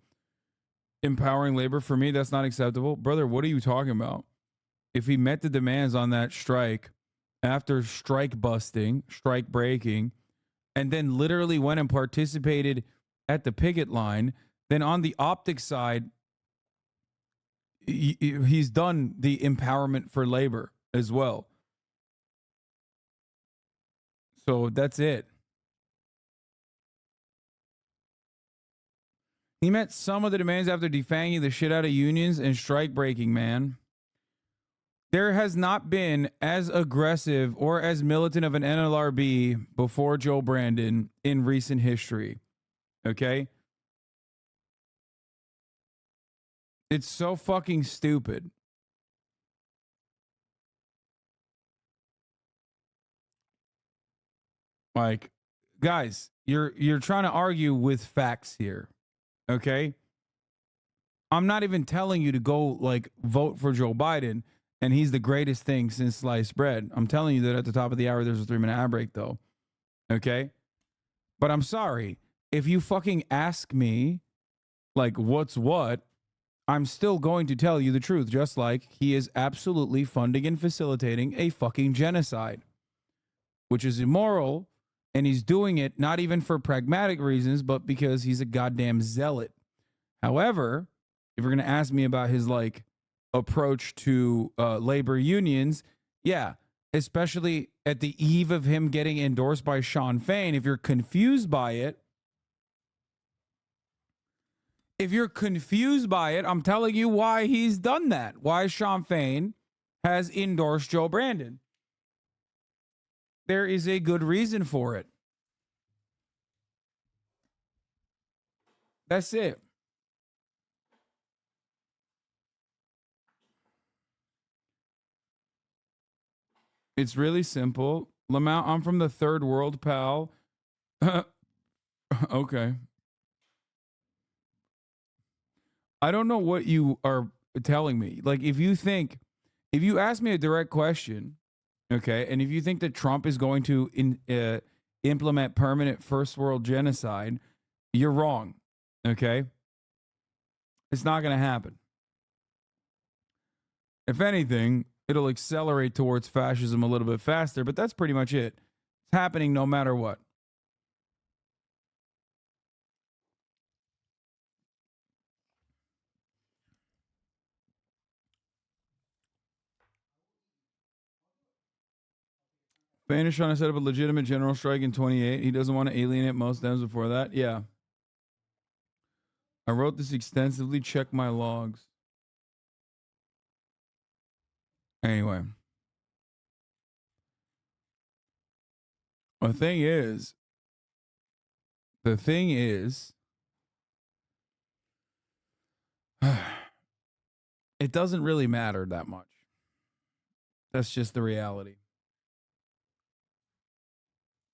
Empowering labor, for me, that's not acceptable. Brother, what are you talking about? If he met the demands on that strike after strike busting, strike breaking, and then literally went and participated at the picket line, then on the optics side, he's done the empowerment for labor as well. So that's it. He met some of the demands after defanging the shit out of unions and strike breaking, man. There has not been as aggressive or as militant of an NLRB before Joe Brandon in recent history. Okay? It's so fucking stupid. Like, guys, you're trying to argue with facts here. Okay? I'm not even telling you to go like vote for Joe Biden and he's the greatest thing since sliced bread. I'm telling you that at the top of the hour there's a 3-minute ad break though. Okay? But I'm sorry. If you fucking ask me like what's what, I'm still going to tell you the truth, just like he is absolutely funding and facilitating a fucking genocide, which is immoral. And he's doing it not even for pragmatic reasons, but because he's a goddamn zealot. However, if you're going to ask me about his like approach to labor unions, yeah, especially at the eve of him getting endorsed by Sean Fain, if you're confused by it, I'm telling you why he's done that. Why Sean Fain has endorsed Joe Brandon. There is a good reason for it. That's it. It's really simple. Lamont, I'm from the third world, pal. Okay. I don't know what you are telling me. Like, if you ask me a direct question, okay, and if you think that Trump is going to implement permanent first world genocide, you're wrong, okay? It's not going to happen. If anything, it'll accelerate towards fascism a little bit faster, but that's pretty much it. It's happening no matter what. Spain is trying to set up a legitimate general strike in 28. He doesn't want to alienate most Dems before that. Yeah. I wrote this extensively. Check my logs. Anyway. The thing is, it doesn't really matter that much. That's just the reality.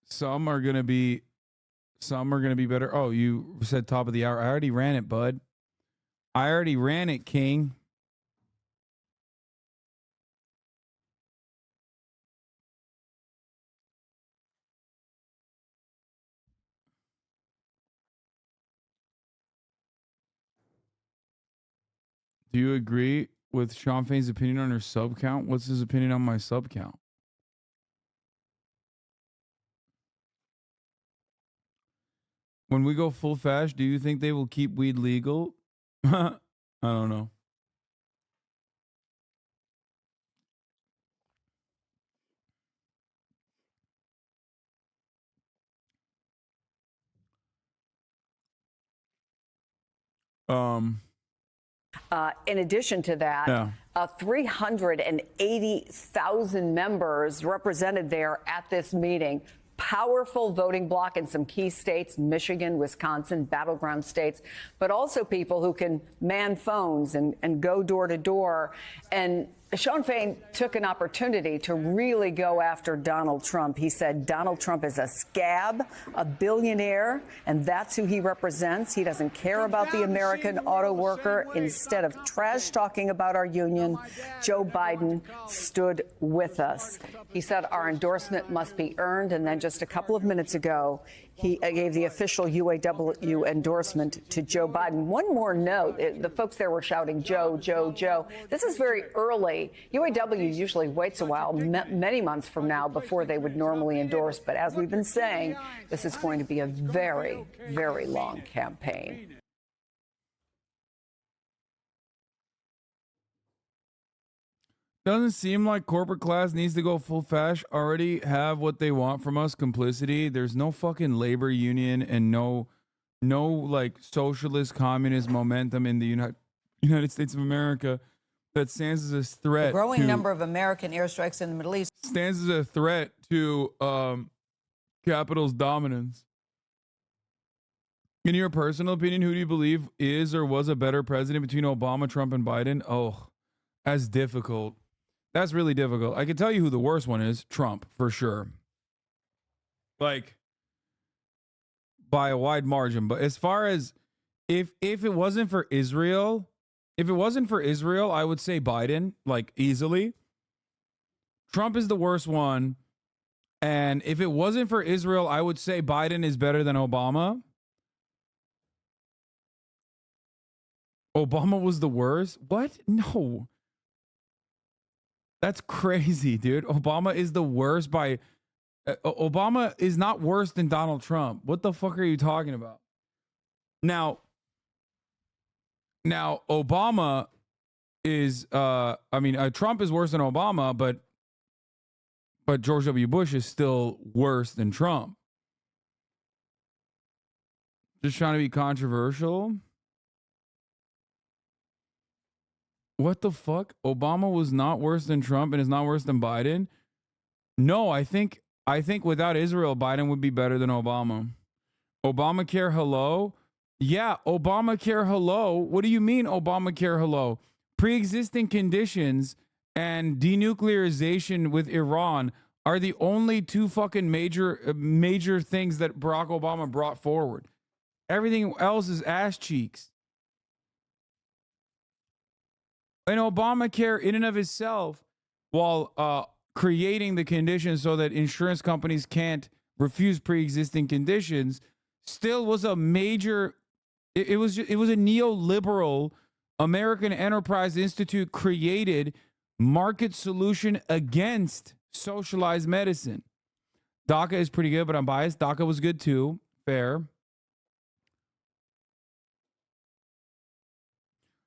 Some are going to be better. Oh, you said top of the hour. I already ran it, bud. I already ran it, King. Do you agree with Sean Fain's opinion on her sub count? What's his opinion on my sub count? When we go full fast, do you think they will keep weed legal? I don't know. In addition to that, 380,000 members represented there at this meeting. Powerful voting bloc in some key states, Michigan, Wisconsin, battleground states, but also people who can man phones and go door to door. And Sean Fain took an opportunity to really go after Donald Trump. He said Donald Trump is a scab, a billionaire, and that's who he represents. He doesn't care about the American auto worker. Instead of trash talking about our union, Joe Biden stood with us. He said our endorsement must be earned. And then just a couple of minutes ago, he gave the official UAW endorsement to Joe Biden. One more note, the folks there were shouting, Joe, Joe, Joe. This is very early. UAW usually waits a while, many months from now, before they would normally endorse. But as we've been saying, this is going to be a very, very long campaign. Doesn't seem like corporate class needs to go full fash. Already have what they want from us, complicity. There's no fucking labor union and no like socialist communist momentum in the United States of America that stands as a threat. The growing number of American airstrikes in the Middle East stands as a threat to capital's dominance. In your personal opinion, who do you believe is or was a better president between Obama, Trump, and Biden? Oh, that's difficult. That's really difficult. I can tell you who the worst one is. Trump, for sure. Like, by a wide margin. But as far as if it wasn't for Israel, I would say Biden, like, easily. Trump is the worst one. And if it wasn't for Israel, I would say Biden is better than Obama. Obama was the worst? What? No. That's crazy, dude. Obama is the worst by... Obama is not worse than Donald Trump. What the fuck are you talking about? Now Obama is... Trump is worse than Obama, but George W. Bush is still worse than Trump. Just trying to be controversial. What the fuck? Obama was not worse than Trump and is not worse than Biden? No, I think without Israel, Biden would be better than Obama. Obamacare, hello? Yeah, Obamacare, hello. What do you mean Obamacare, hello? Pre-existing conditions and denuclearization with Iran are the only two fucking major things that Barack Obama brought forward. Everything else is ass cheeks. And Obamacare in and of itself, while creating the conditions so that insurance companies can't refuse pre-existing conditions, still was a major. It was a neoliberal American Enterprise Institute created market solution against socialized medicine. DACA is pretty good, but I'm biased. DACA was good too. Fair.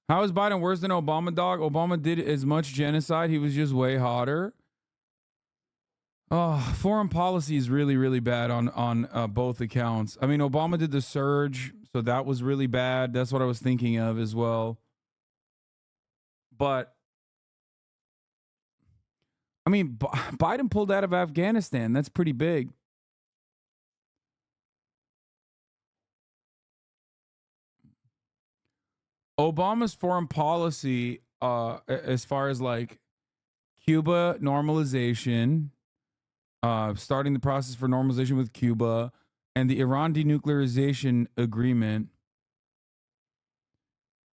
How is Biden worse than Obama, dog? Obama did as much genocide. He was just way hotter. Oh, foreign policy is really, really bad on both accounts. I mean, Obama did the surge, so that was really bad. That's what I was thinking of as well. But, I mean, Biden pulled out of Afghanistan. That's pretty big. Obama's foreign policy, as far as like Cuba normalization, starting the process for normalization with Cuba, and the Iran denuclearization agreement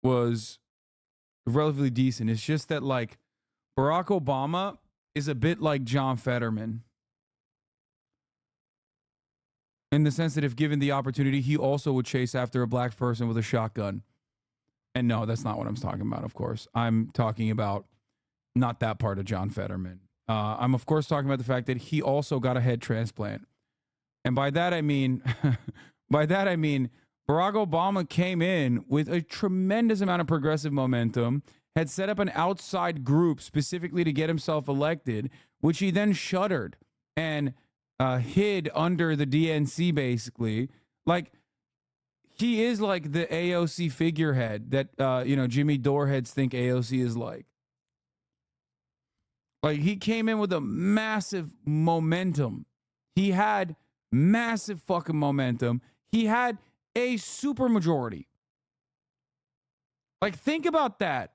was relatively decent. It's just that like Barack Obama is a bit like John Fetterman in the sense that if given the opportunity, he also would chase after a black person with a shotgun. And no, that's not what I'm talking about, of course. I'm talking about not that part of John Fetterman. I'm, of course, talking about the fact that he also got a head transplant. And by that, I mean, Barack Obama came in with a tremendous amount of progressive momentum, had set up an outside group specifically to get himself elected, which he then shuttered and hid under the DNC, basically. Like, he is like the AOC figurehead that, Jimmy Doreheads think AOC is like. Like, he came in with a massive momentum. He had massive fucking momentum. He had a supermajority. Like, think about that.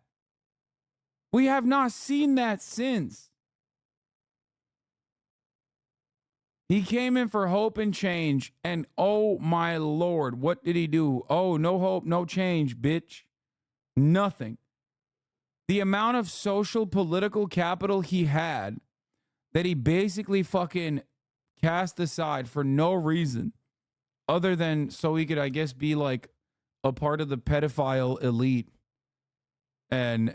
We have not seen that since. He came in for hope and change, and oh my Lord, what did he do? Oh, no hope, no change, bitch. Nothing. The amount of social political capital he had that he basically fucking cast aside for no reason other than so he could, I guess, be like a part of the pedophile elite and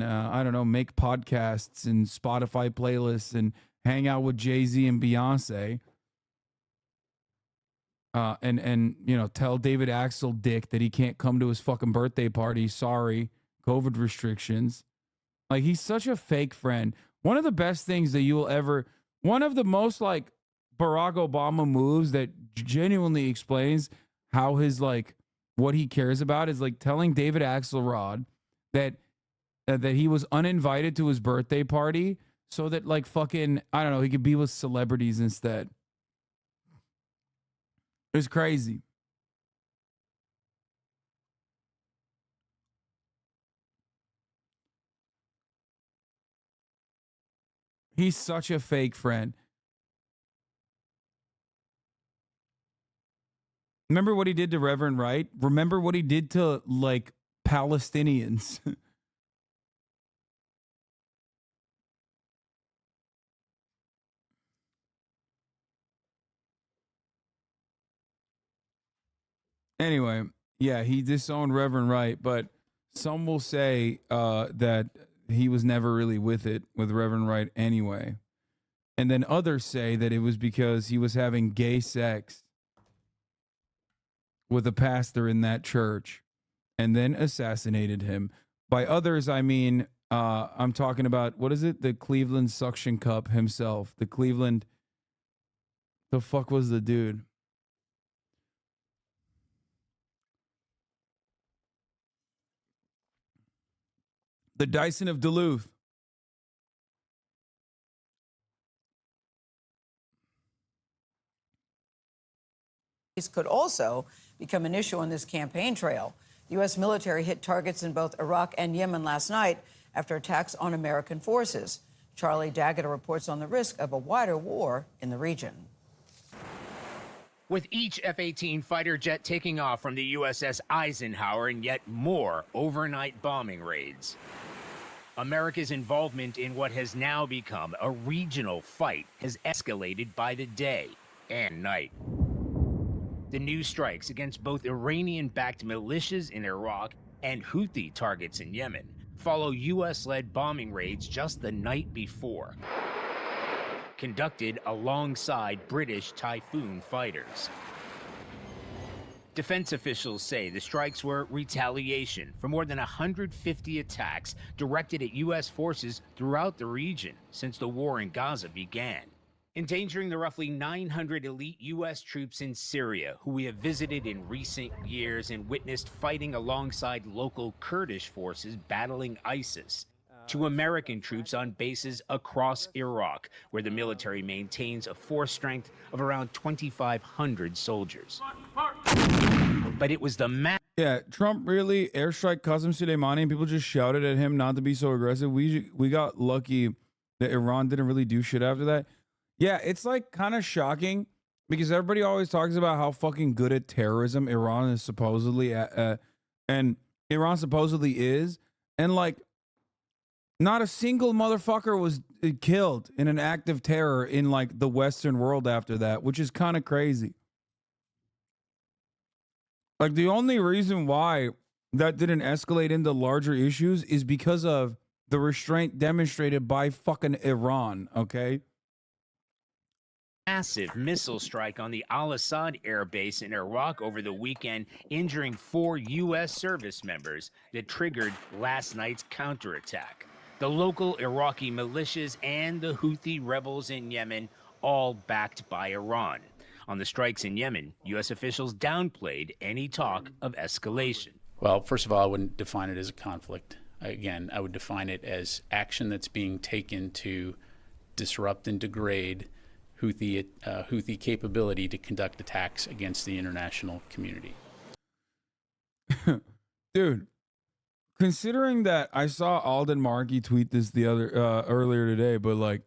I don't know, make podcasts and Spotify playlists and hang out with Jay-Z and Beyonce, and tell David Axel Dick that he can't come to his fucking birthday party. Sorry, COVID restrictions. Like, he's such a fake friend. One of the best things that you will ever, one of the most like Barack Obama moves that genuinely explains how his like what he cares about is like telling David Axelrod that he was uninvited to his birthday party so that like fucking, I don't know, he could be with celebrities instead. It's crazy. He's such a fake friend. Remember what he did to Reverend Wright? Remember what he did to like Palestinians? Anyway, yeah, he disowned Reverend Wright, but some will say that he was never really with Reverend Wright anyway. And then others say that it was because he was having gay sex with a pastor in that church and then assassinated him. By others, I mean, I'm talking about, what is it? The Cleveland suction cup himself. The fuck was the dude? The Dyson of Duluth. Could also become an issue on this campaign trail. The U.S. military hit targets in both Iraq and Yemen last night after attacks on American forces. Charlie Daggett reports on the risk of a wider war in the region. With each F-18 fighter jet taking off from the USS Eisenhower and yet more overnight bombing raids, America's involvement in what has now become a regional fight has escalated by the day and night. The new strikes against both Iranian-backed militias in Iraq and Houthi targets in Yemen follow U.S.-led bombing raids just the night before, conducted alongside British Typhoon fighters. Defense officials say the strikes were retaliation for more than 150 attacks directed at U.S. forces throughout the region since the war in Gaza began, endangering the roughly 900 elite U.S. troops in Syria who we have visited in recent years and witnessed fighting alongside local Kurdish forces battling ISIS, to American troops on bases across Iraq, where the military maintains a force strength of around 2,500 soldiers. But it was the Yeah, Trump really airstrike Qasem Soleimani, and people just shouted at him not to be so aggressive. We got lucky that Iran didn't really do shit after that. Yeah, it's like kind of shocking because everybody always talks about how fucking good at terrorism Iran is supposedly at, and Iran supposedly is, and like not a single motherfucker was killed in an act of terror in like the Western world after that, which is kind of crazy. Like the only reason why that didn't escalate into larger issues is because of the restraint demonstrated by fucking Iran, okay? massive missile strike on the Al-Assad air base in Iraq over the weekend, injuring 4 U.S. service members that triggered last night's counterattack. The local Iraqi militias and the Houthi rebels in Yemen, all backed by Iran. On the strikes in Yemen, U.S. officials downplayed any talk of escalation. Well, first of all, I wouldn't define it as a conflict. Again, I would define it as action that's being taken to disrupt and degrade Houthi capability to conduct attacks against the international community. Dude, considering that I saw Alden Markey tweet this earlier today, but like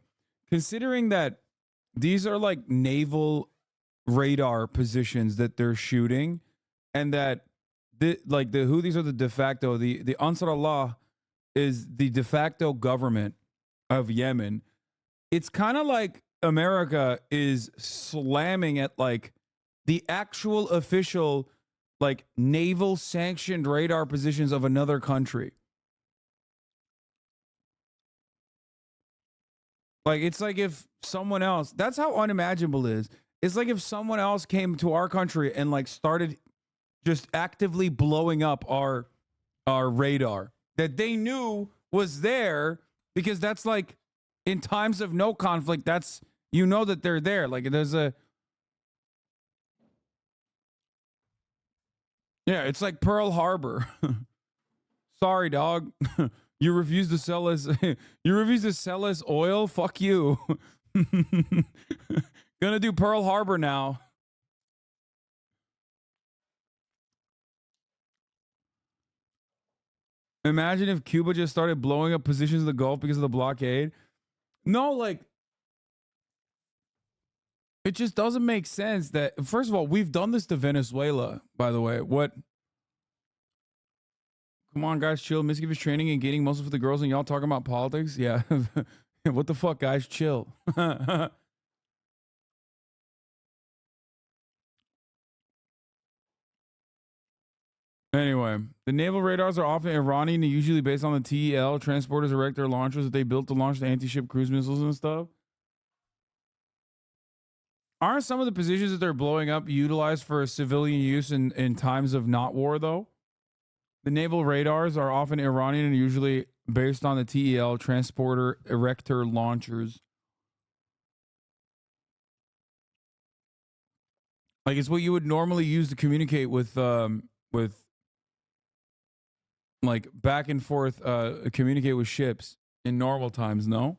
considering that these are like naval radar positions that they're shooting, and that the Houthis are the de facto, the Ansar Allah is the de facto government of Yemen. It's kind of like America is slamming at like the actual official like naval sanctioned radar positions of another country. Like it's like if someone else, that's how unimaginable it is. It's like if someone else came to our country and like started just actively blowing up our radar that they knew was there, because that's like in times of no conflict, that's, you know, that they're there. Like there's a, yeah, it's like Pearl Harbor. Sorry, dog. You refuse to sell us. You refuse to sell us oil. Fuck you. Gonna do Pearl Harbor now. Imagine if Cuba just started blowing up positions in the Gulf because of the blockade. No, like, it just doesn't make sense that, first of all, we've done this to Venezuela, by the way. What? Come on, guys, chill. Mischievous training and gaining muscle for the girls, and y'all talking about politics? Yeah. What the fuck, guys? Chill. Anyway, the naval radars are often Iranian and usually based on the TEL transporters, erector launchers that they built to launch the anti-ship cruise missiles and stuff. Aren't some of the positions that they're blowing up utilized for civilian use in times of not war, though? The naval radars are often Iranian and usually based on the TEL transporter, erector launchers. Like it's what you would normally use to communicate with like back and forth communicate with ships in normal times, no?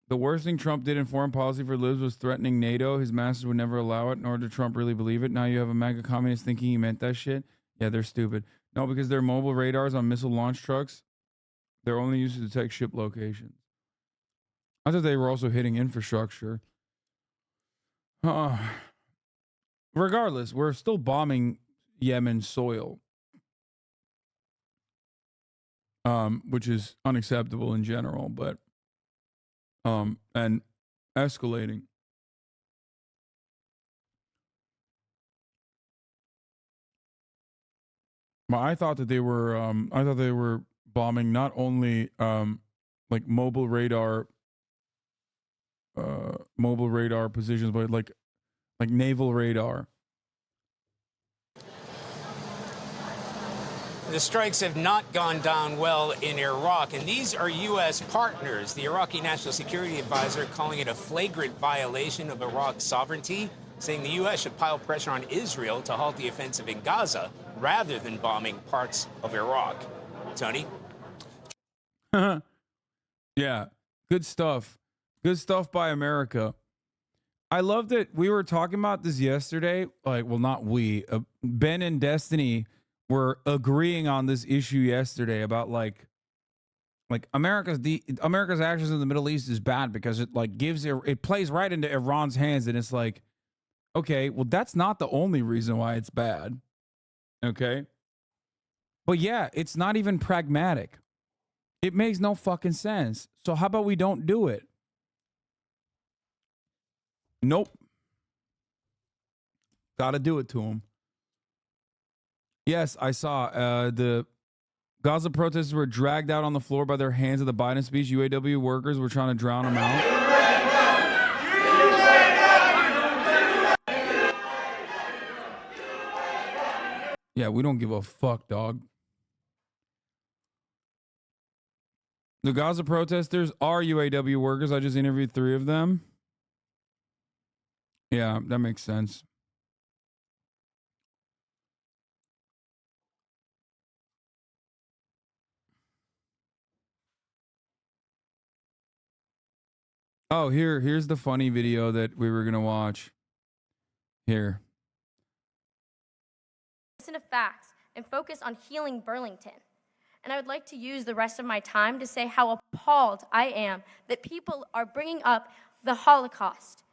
The worst thing Trump did in foreign policy for libs was threatening NATO. His masters would never allow it, nor did Trump really believe it. Now you have a MAGA communist thinking he meant that shit. Yeah, they're stupid. No, because their mobile radars on missile launch trucks, they're only used to detect ship locations. I thought they were also hitting infrastructure. Regardless, we're still bombing Yemen soil, which is unacceptable in general, but and escalating. But I thought that they were bombing not only like mobile radar positions, but like naval radar. The strikes have not gone down well in Iraq, and these are U.S. partners. The Iraqi National Security Advisor calling it a flagrant violation of Iraq's sovereignty, saying the U.S. should pile pressure on Israel to halt the offensive in Gaza rather than bombing parts of Iraq. Tony? Yeah, good stuff. Good stuff by America. I love that we were talking about this yesterday. Like, well, not we. Ben and Destiny were agreeing on this issue yesterday about like America's actions in the Middle East is bad because it like it plays right into Iran's hands, and it's like, okay, well, that's not the only reason why it's bad. Okay. But yeah, it's not even pragmatic. It makes no fucking sense. So how about we don't do it? Nope. Gotta do it to him. Yes, I saw the Gaza protesters were dragged out on the floor by their hands at the Biden speech. UAW workers were trying to drown them out. Yeah, we don't give a fuck, dog. The Gaza protesters are UAW workers. I just interviewed 3 of them. Yeah, that makes sense. Oh, here's the funny video that we were going to watch. Here. Listen to facts and focus on healing Burlington. And I would like to use the rest of my time to say how appalled I am that people are bringing up the Holocaust.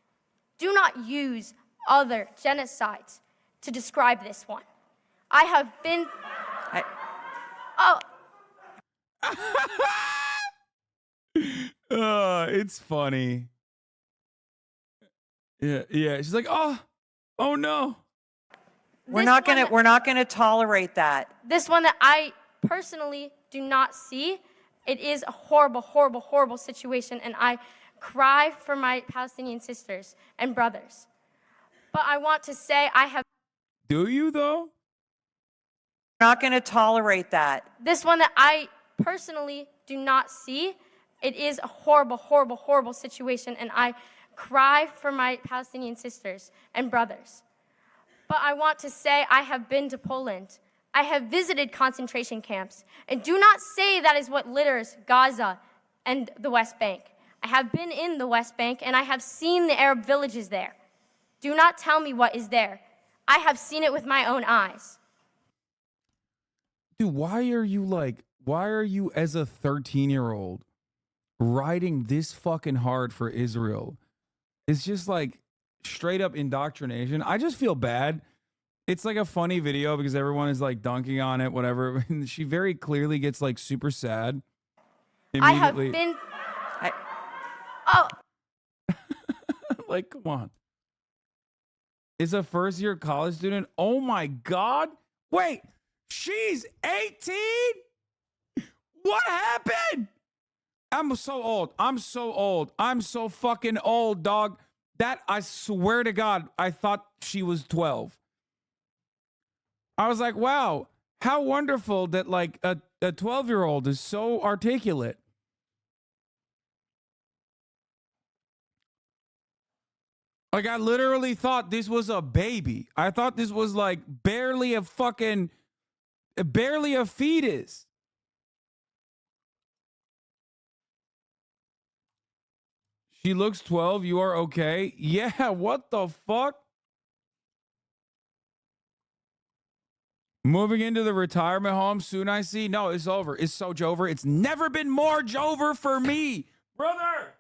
Do not use other genocides to describe this one. I have been... It's funny. Yeah. She's like, oh no. We're not gonna tolerate that. This one that I personally do not see. It is a horrible, horrible, horrible situation, and I cry for my Palestinian sisters and brothers. But I want to say I have... Do you, though? We're not gonna tolerate that. This one that I personally do not see. It is a horrible, horrible, horrible situation, and I cry for my Palestinian sisters and brothers. But I want to say I have been to Poland. I have visited concentration camps. And do not say that is what litters Gaza and the West Bank. I have been in the West Bank, and I have seen the Arab villages there. Do not tell me what is there. I have seen it with my own eyes. Dude, why are you as a 13-year-old riding this fucking hard for Israel? It's just like straight up indoctrination. I just feel bad. It's like a funny video because everyone is like dunking on it, whatever. And she very clearly gets like super sad. I have been... Like, come on. Is a first-year college student. Oh my God. Wait, she's 18? What happened? I'm so old. I'm so fucking old, dog. That, I swear to God, I thought she was 12. I was like, wow, how wonderful that like a 12-year-old is so articulate. Like, I literally thought this was a baby. I thought this was like barely a fetus. She looks 12. You are okay. Yeah, what the fuck? Moving into the retirement home soon, I see. No, it's over. It's so Jover. It's never been more Jover for me, brother.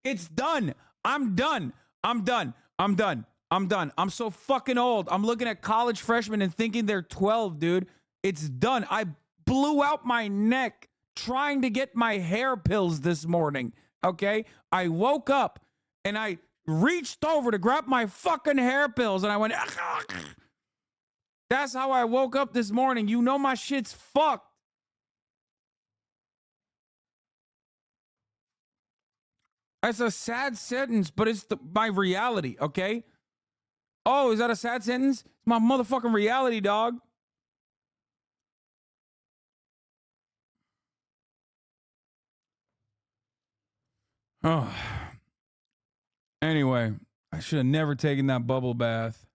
It's done. I'm done. I'm done. I'm done. I'm done. I'm so fucking old. I'm looking at college freshmen and thinking they're 12, dude. It's done. I blew out my neck trying to get my hair pills this morning, okay? I woke up and I reached over to grab my fucking hair pills and I went, that's how I woke up this morning. You know my shit's fucked. It's a sad sentence, but it's my reality, okay? Oh, is that a sad sentence? It's my motherfucking reality, dog. Oh. Anyway, I should have never taken that bubble bath.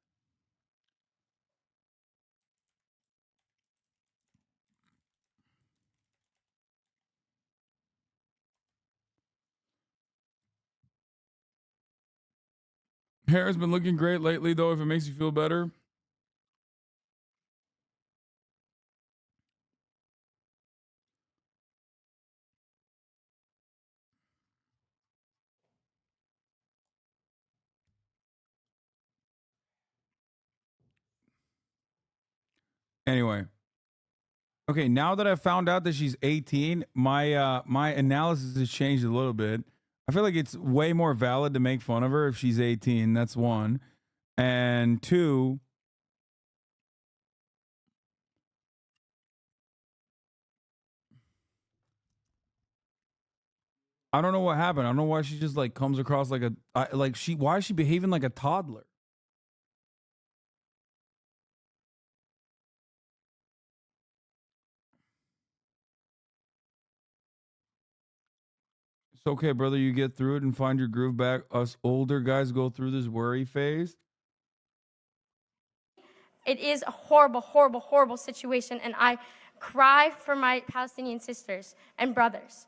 Hair has been looking great lately, though, if it makes you feel better. Anyway. Okay, now that I found out that she's 18, my analysis has changed a little bit. I feel like it's way more valid to make fun of her if she's 18. That's one. And two, I don't know what happened. I don't know why she just like comes across like why is she behaving like a toddler? It's okay, brother. You get through it and find your groove back. Us older guys go through this worry phase. It is a horrible, horrible, horrible situation, and I cry for my Palestinian sisters and brothers.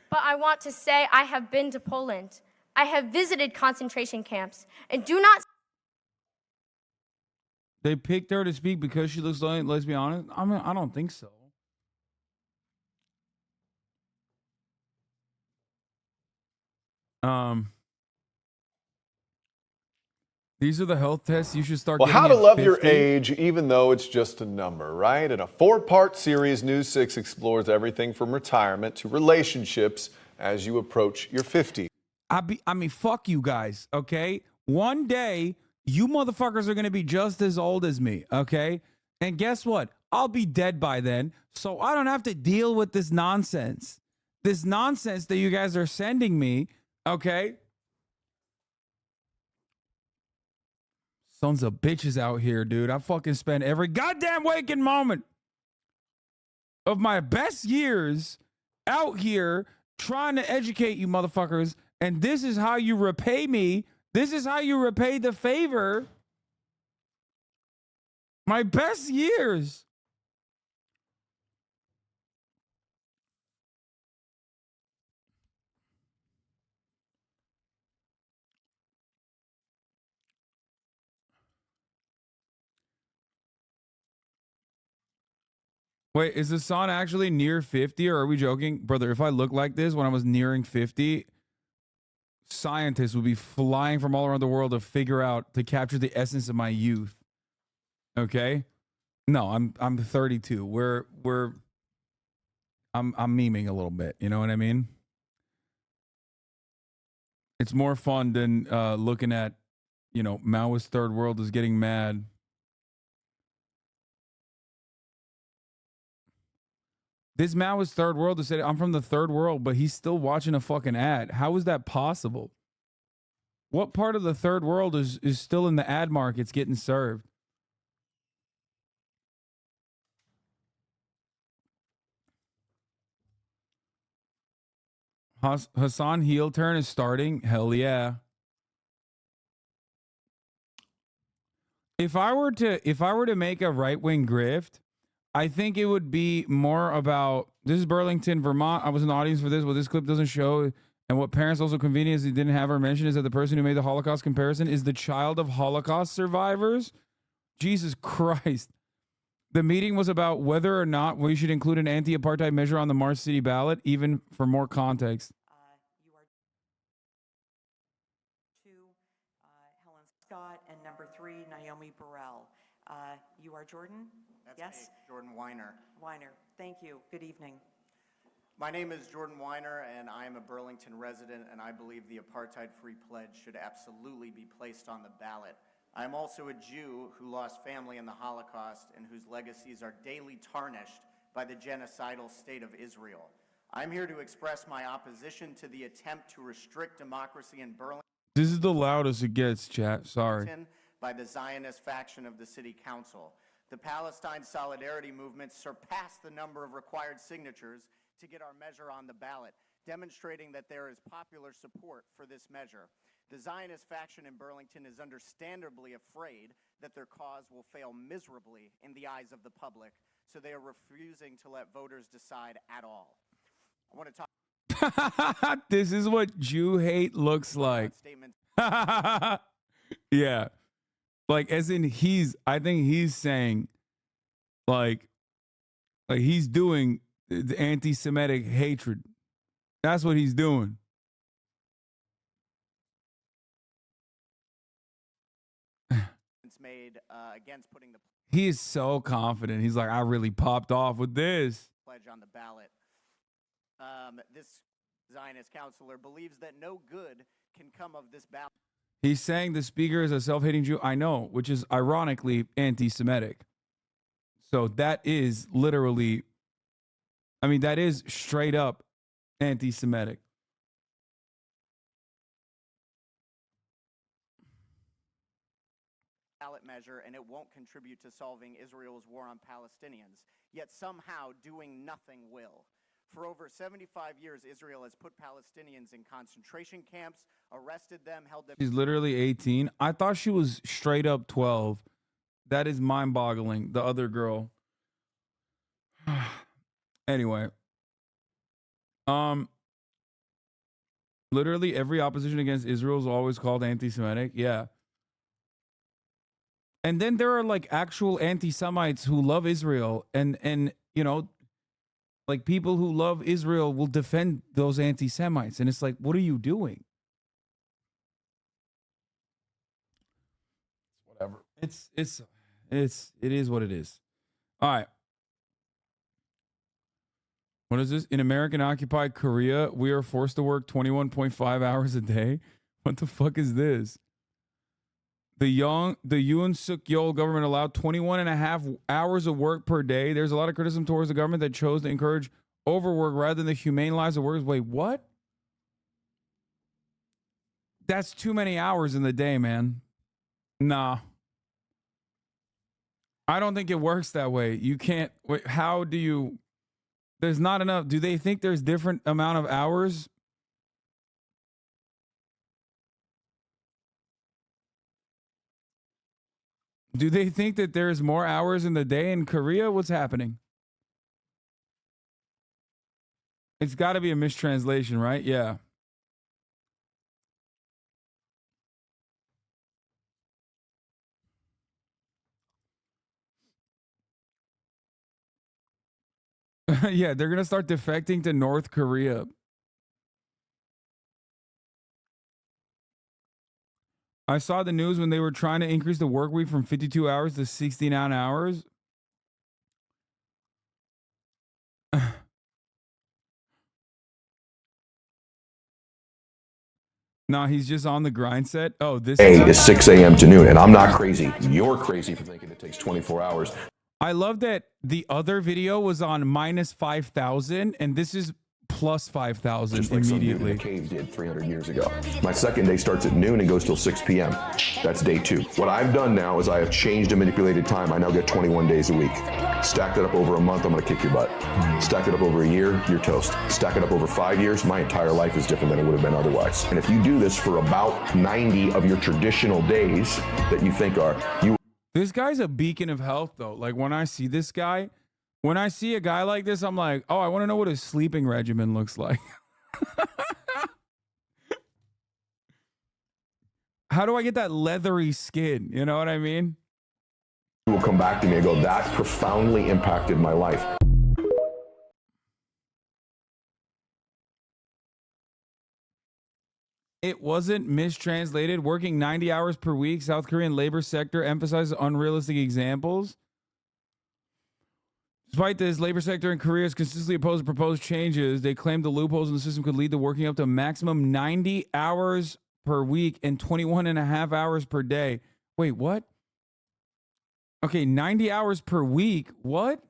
But I want to say I have been to Poland. I have visited concentration camps, and do not... They picked her to speak because she looks like, let's be honest. I mean, I don't think so. These are the health tests you should start Well, getting how to at love 50. your age even though it's just a number, right? In a 4-part series, News 6 explores everything from retirement to relationships as you approach your 50s. I mean, fuck you guys, okay? One day, you motherfuckers are going to be just as old as me, okay? And guess what? I'll be dead by then, so I don't have to deal with this nonsense. This nonsense that you guys are sending me, okay? Sons of bitches out here, dude. I fucking spend every goddamn waking moment of my best years out here trying to educate you motherfuckers, and this is how you repay me. This is how you repay the favor. My best years. Wait, is Hasan actually near 50, or are we joking? Brother, if I look like this when I was nearing 50, scientists would be flying from all around the world to capture the essence of my youth. Okay? No, I'm 32. I'm memeing a little bit, you know what I mean? It's more fun than looking at, Maoist third world is getting mad. This Maoist third world has said, I'm from the third world, but he's still watching a fucking ad. How is that possible? What part of the third world is still in the ad markets getting served? Hasan heel turn is starting. Hell yeah. If I were to make a right-wing grift, I think it would be more about, this is Burlington, Vermont. I was in the audience for this. What this clip doesn't show, and what parents also conveniently didn't have her mention, is that the person who made the Holocaust comparison is the child of Holocaust survivors. Jesus Christ. The meeting was about whether or not we should include an anti-apartheid measure on the Mars City ballot, even for more context. Helen Scott, and number 3, Naomi Burrell. You are Jordan? That's yes? me, Jordan Weiner. Weiner, thank you. Good evening. My name is Jordan Weiner, and I am a Burlington resident, and I believe the apartheid-free pledge should absolutely be placed on the ballot. I am also a Jew who lost family in the Holocaust and whose legacies are daily tarnished by the genocidal state of Israel. I'm here to express my opposition to the attempt to restrict democracy in Burlington. This is the loudest it gets, chat. Sorry. By the Zionist faction of the City Council. The Palestine Solidarity Movement surpassed the number of required signatures to get our measure on the ballot, demonstrating that there is popular support for this measure. The Zionist faction in Burlington is understandably afraid that their cause will fail miserably in the eyes of the public, so they are refusing to let voters decide at all. I want to talk. This is what Jew hate looks like. Yeah. Like, as in I think he's saying, like he's doing the anti-Semitic hatred. That's what he's doing. Made against putting the He is so confident. He's like, I really popped off with this. Pledge on the ballot. This Zionist counselor believes that no good can come of this ballot. He's saying the speaker is a self-hating Jew. I know, which is ironically anti-Semitic. So that is literally, I mean, that is straight up anti-Semitic. Ballot measure, and it won't contribute to solving Israel's war on Palestinians. Yet somehow doing nothing will. For over 75 years, Israel has put Palestinians in concentration camps, arrested them, held them. She's literally 18. I thought she was straight up 12. That is mind-boggling. The other girl. Anyway. Literally every opposition against Israel is always called anti-Semitic. Yeah. And then there are like actual anti-Semites who love Israel, and you know, like people who love Israel will defend those anti-Semites, and it's like, what are you doing? Whatever. It is what it is. All right. What is this? In American occupied Korea, we are forced to work 21.5 hours a day. What the fuck is this? The Yoon Suk Yeol government allowed 21.5 hours of work per day. There's a lot of criticism towards the government that chose to encourage overwork rather than the humane lives of workers. Wait, what? That's too many hours in the day, man. Nah. I don't think it works that way. You can't. Wait, how do you? There's not enough. Do they think there's different amount of hours? Do they think that there's more hours in the day in Korea? What's happening? It's got to be a mistranslation, right? Yeah. Yeah, they're going to start defecting to North Korea. I saw the news when they were trying to increase the work week from 52 hours to 69 hours. No, he's just on the grind set. Oh, this is 6 a.m. to noon, and I'm not crazy. You're crazy for thinking it takes 24 hours. I love that the other video was on minus 5,000, and this is plus 5,000 Just like some dude immediately. in a cave did 300 years ago. My second day starts at noon and goes till 6 p.m. That's day 2. What I've done now is I have changed and manipulated time. I now get 21 days a week. Stack that up over a month, I'm going to kick your butt. Stack it up over a year, you're toast. Stack it up over 5 years, my entire life is different than it would have been otherwise. And if you do this for about 90 of your traditional days that you think are, you This guy's a beacon of health, though. Like, when I see this guy, when I see a guy like this, I'm like, oh, I want to know what his sleeping regimen looks like. How do I get that leathery skin? You know what I mean? Will come back to me and go, that profoundly impacted my life. It wasn't mistranslated. Working 90 hours per week, South Korean labor sector emphasizes unrealistic examples. Despite this, labor sector in Korea has consistently opposed proposed changes. They claim the loopholes in the system could lead to working up to a maximum 90 hours per week and 21 and a half hours per day. Wait, what? Okay, 90 hours per week. What?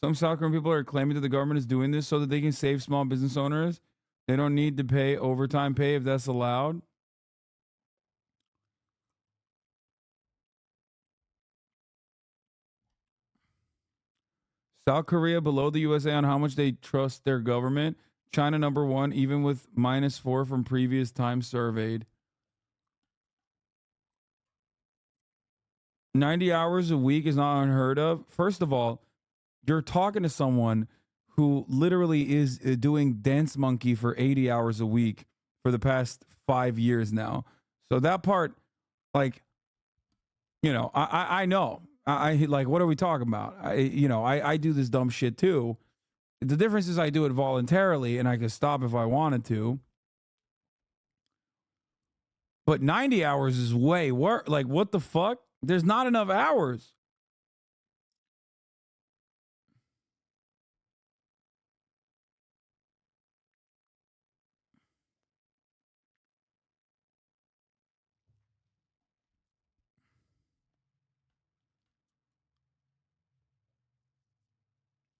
Some South Korean people are claiming that the government is doing this so that they can save small business owners. They don't need to pay overtime pay if that's allowed. South Korea below the USA on how much they trust their government. China number 1, even with -4 from previous time surveyed. 90 hours a week is not unheard of. First of all, you're talking to someone who literally is doing Dance Monkey for 80 hours a week for the past 5 years now. So that part, like, you know, I know. I like, what are we talking about? I do this dumb shit too. The difference is I do it voluntarily and I can stop if I wanted to. But 90 hours is way work. Like, what the fuck? There's not enough hours.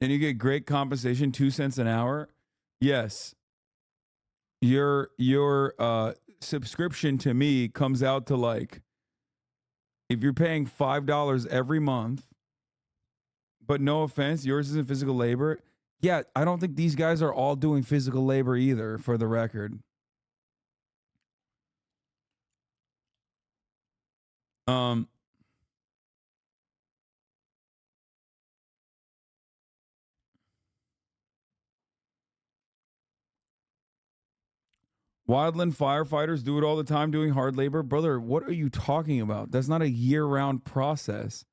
And you get great compensation, 2 cents an hour. Yes. Your subscription to me comes out to, like, if you're paying $5 every month, but no offense, yours isn't physical labor. Yeah, I don't think these guys are all doing physical labor either, for the record. Wildland firefighters do it all the time doing hard labor. Brother, what are you talking about? That's not a year-round process.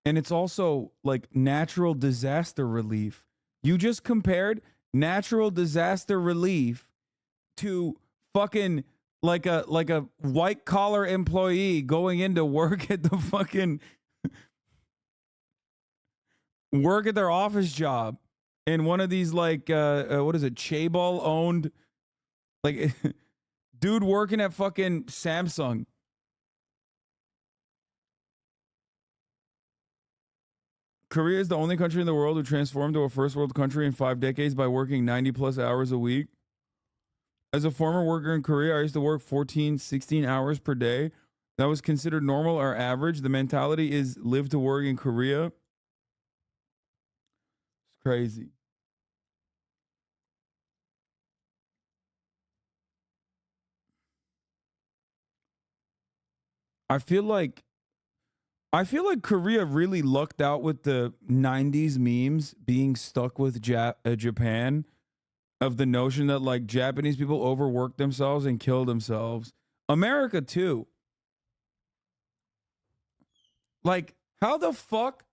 And it's also like natural disaster relief. You just compared natural disaster relief to fucking like a white collar employee going into work at the fucking work at their office job in one of these, like, what is it, Chaebol owned, like, dude working at fucking Samsung. Korea is the only country in the world who transformed to a first world country in 5 decades by working 90 plus hours a week. As a former worker in Korea, I used to work 14, 16 hours per day. That was considered normal or average. The mentality is live to work in Korea. It's crazy. I feel like Korea really lucked out with the 90s memes being stuck with Japan, of the notion that, like, Japanese people overwork themselves and kill themselves. America too. Like, how the fuck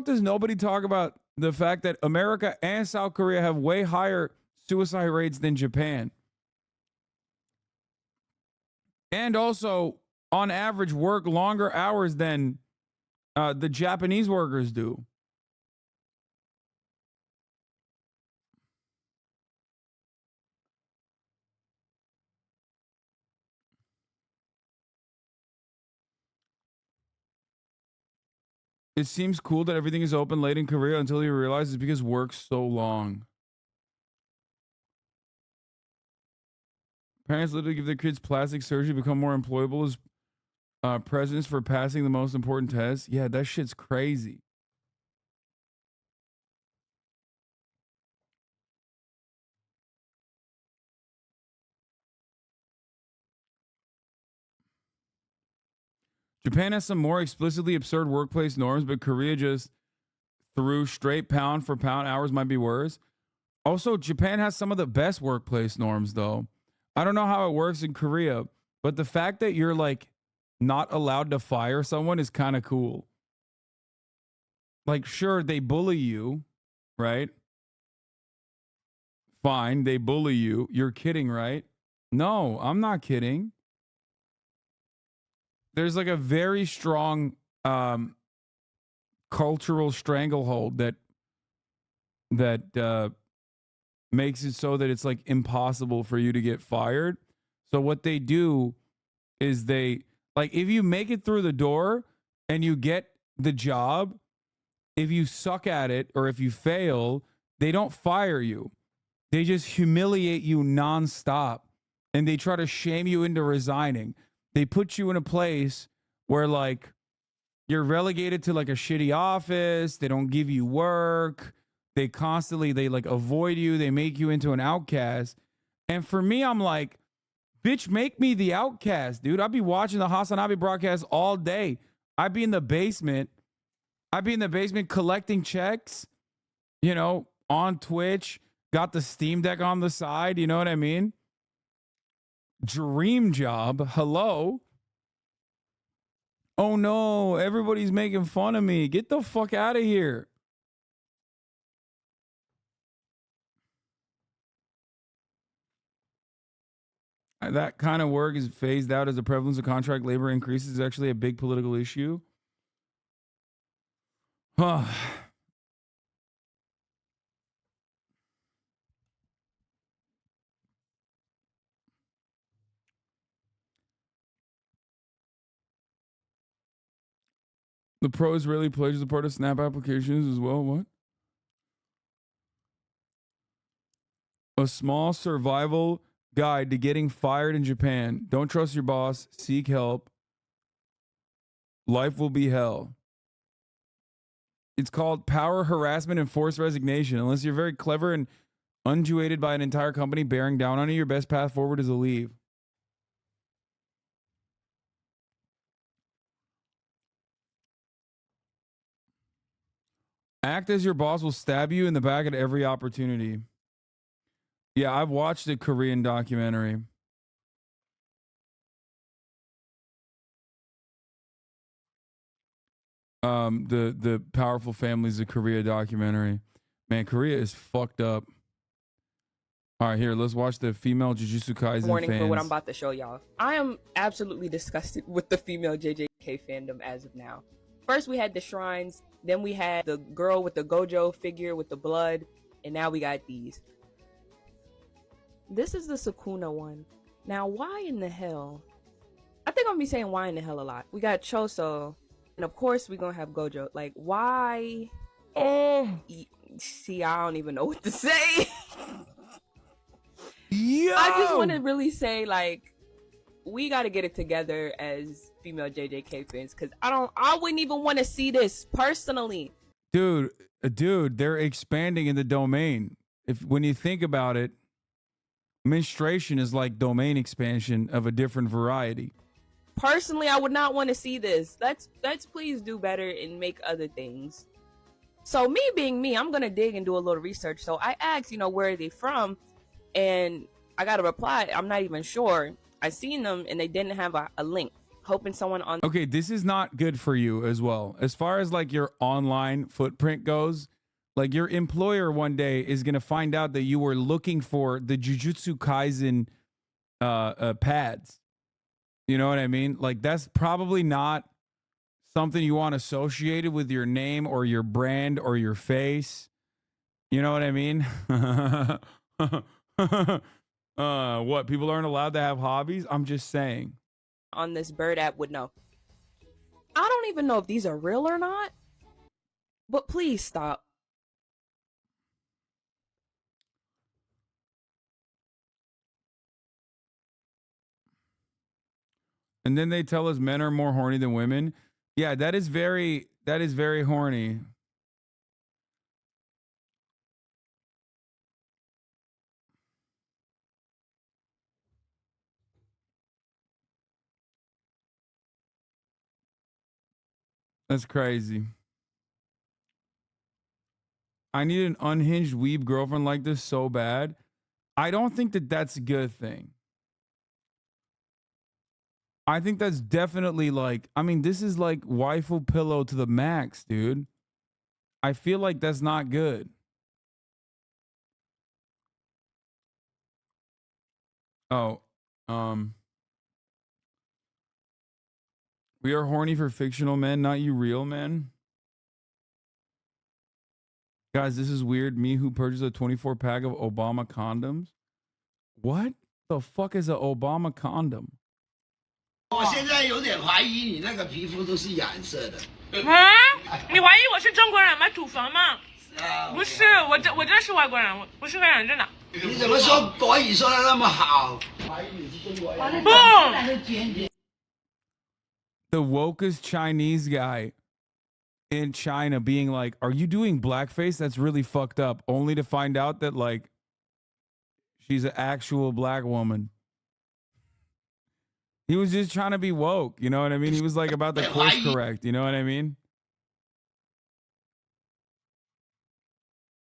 does nobody talk about the fact that America and South Korea have way higher suicide rates than Japan? And also, on average, work longer hours than the Japanese workers do. It seems cool that everything is open late in Korea until you realize it's because work's so long. Parents literally give their kids plastic surgery, become more employable as presents for passing the most important tests. Yeah, that shit's crazy. Japan has some more explicitly absurd workplace norms, but Korea just threw straight pound for pound hours might be worse. Also, Japan has some of the best workplace norms, though. I don't know how it works in Korea, but the fact that you're like not allowed to fire someone is kind of cool. Like, sure, they bully you, right? Fine, they bully you. You're kidding, right? No, I'm not kidding. There's like a very strong cultural stranglehold that makes it so that it's like impossible for you to get fired. So what they do is they like if you make it through the door and you get the job, if you suck at it or if you fail, they don't fire you. They just humiliate you nonstop and they try to shame you into resigning. They put you in a place where like you're relegated to like a shitty office. They don't give you work. They like avoid you. They make you into an outcast. And for me, I'm like, bitch, make me the outcast, dude. I'd be watching the Hasanabi broadcast all day. I'd be in the basement. I'd be in the basement collecting checks, you know, on Twitch. Got the Steam Deck on the side. You know what I mean? Dream job. Hello. Oh no, everybody's making fun of me. Get the fuck out of here. That kind of work is phased out as the prevalence of contract labor increases. Is actually a big political issue. The pros really plays a part of Snap applications as well. What? A small survival guide to getting fired in Japan. Don't trust your boss. Seek help. Life will be hell. It's called power harassment and forced resignation. Unless you're very clever and unduated by an entire company bearing down on you, your best path forward is to leave. Act as your boss will stab you in the back at every opportunity. Yeah, I've watched a Korean documentary. The Powerful Families of Korea documentary. Man, Korea is fucked up. All right, here, let's watch the female Jujutsu Kaisen Warning fans. for what I'm about to show y'all. I am absolutely disgusted with the female JJK fandom as of now. First we had the shrines, then we had the girl with the Gojo figure with the blood, and now we got these. This is the Sukuna one. Now, why in the hell? I think I'm gonna be saying why in the hell a lot. We got Choso, and of course we're gonna have Gojo. Like, why? See, I don't even know what to say. Yo! I just want to really say, like, we got to get it together as female JJK fans, because I wouldn't even want to see this personally. Dude, they're expanding in the domain. When you think about it, menstruation is like domain expansion of a different variety. Personally, I would not want to see this. Let's please do better and make other things. So me being me, I'm going to dig and do a little research. So I asked, where are they from? And I got a reply. I'm not even sure. I seen them and they didn't have a link. Hoping someone on. Okay, this is not good for you as well. As far as like your online footprint goes, like your employer one day is going to find out that you were looking for the Jujutsu Kaisen pads. You know what I mean? Like that's probably not something you want associated with your name or your brand or your face. You know what I mean? What? People aren't allowed to have hobbies? I'm just saying. On this bird app would know. I don't even know if these are real or not. But please stop. And then they tell us men are more horny than women. Yeah, that is very horny. That's crazy. I need an unhinged weeb girlfriend like this so bad. I don't think that that's a good thing. I think that's definitely like, I mean, this is like waifu pillow to the max, dude. I feel like that's not good. Oh, we are horny for fictional men, not you real men. Guys, this is weird. Me who purchased a 24 pack of Obama condoms. What the fuck is an Obama condom? 我现在有点怀疑你那个皮肤都是染色的。啊？你怀疑我是中国人吗？土房吗？不是，我真是外国人，我不是个染证的。你怎么说国语说的那么好？怀疑你是中国人。不。 The wokest Chinese guy in China being like, "Are you doing blackface? That's really fucked up." Only to find out that like she's an actual black woman. He was just trying to be woke, you know what I mean? He was like about the course correct, you know what I mean?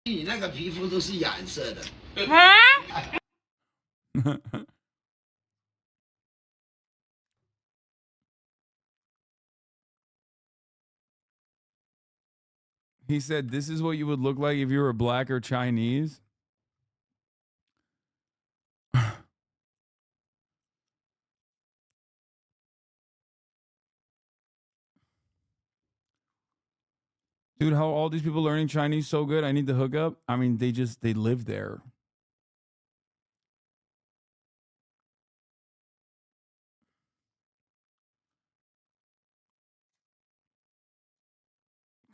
你那个皮肤都是染色的。He said, "This is what you would look like if you were black or Chinese." Dude, how all these people learning Chinese so good? I need to hook up. I mean, they live there.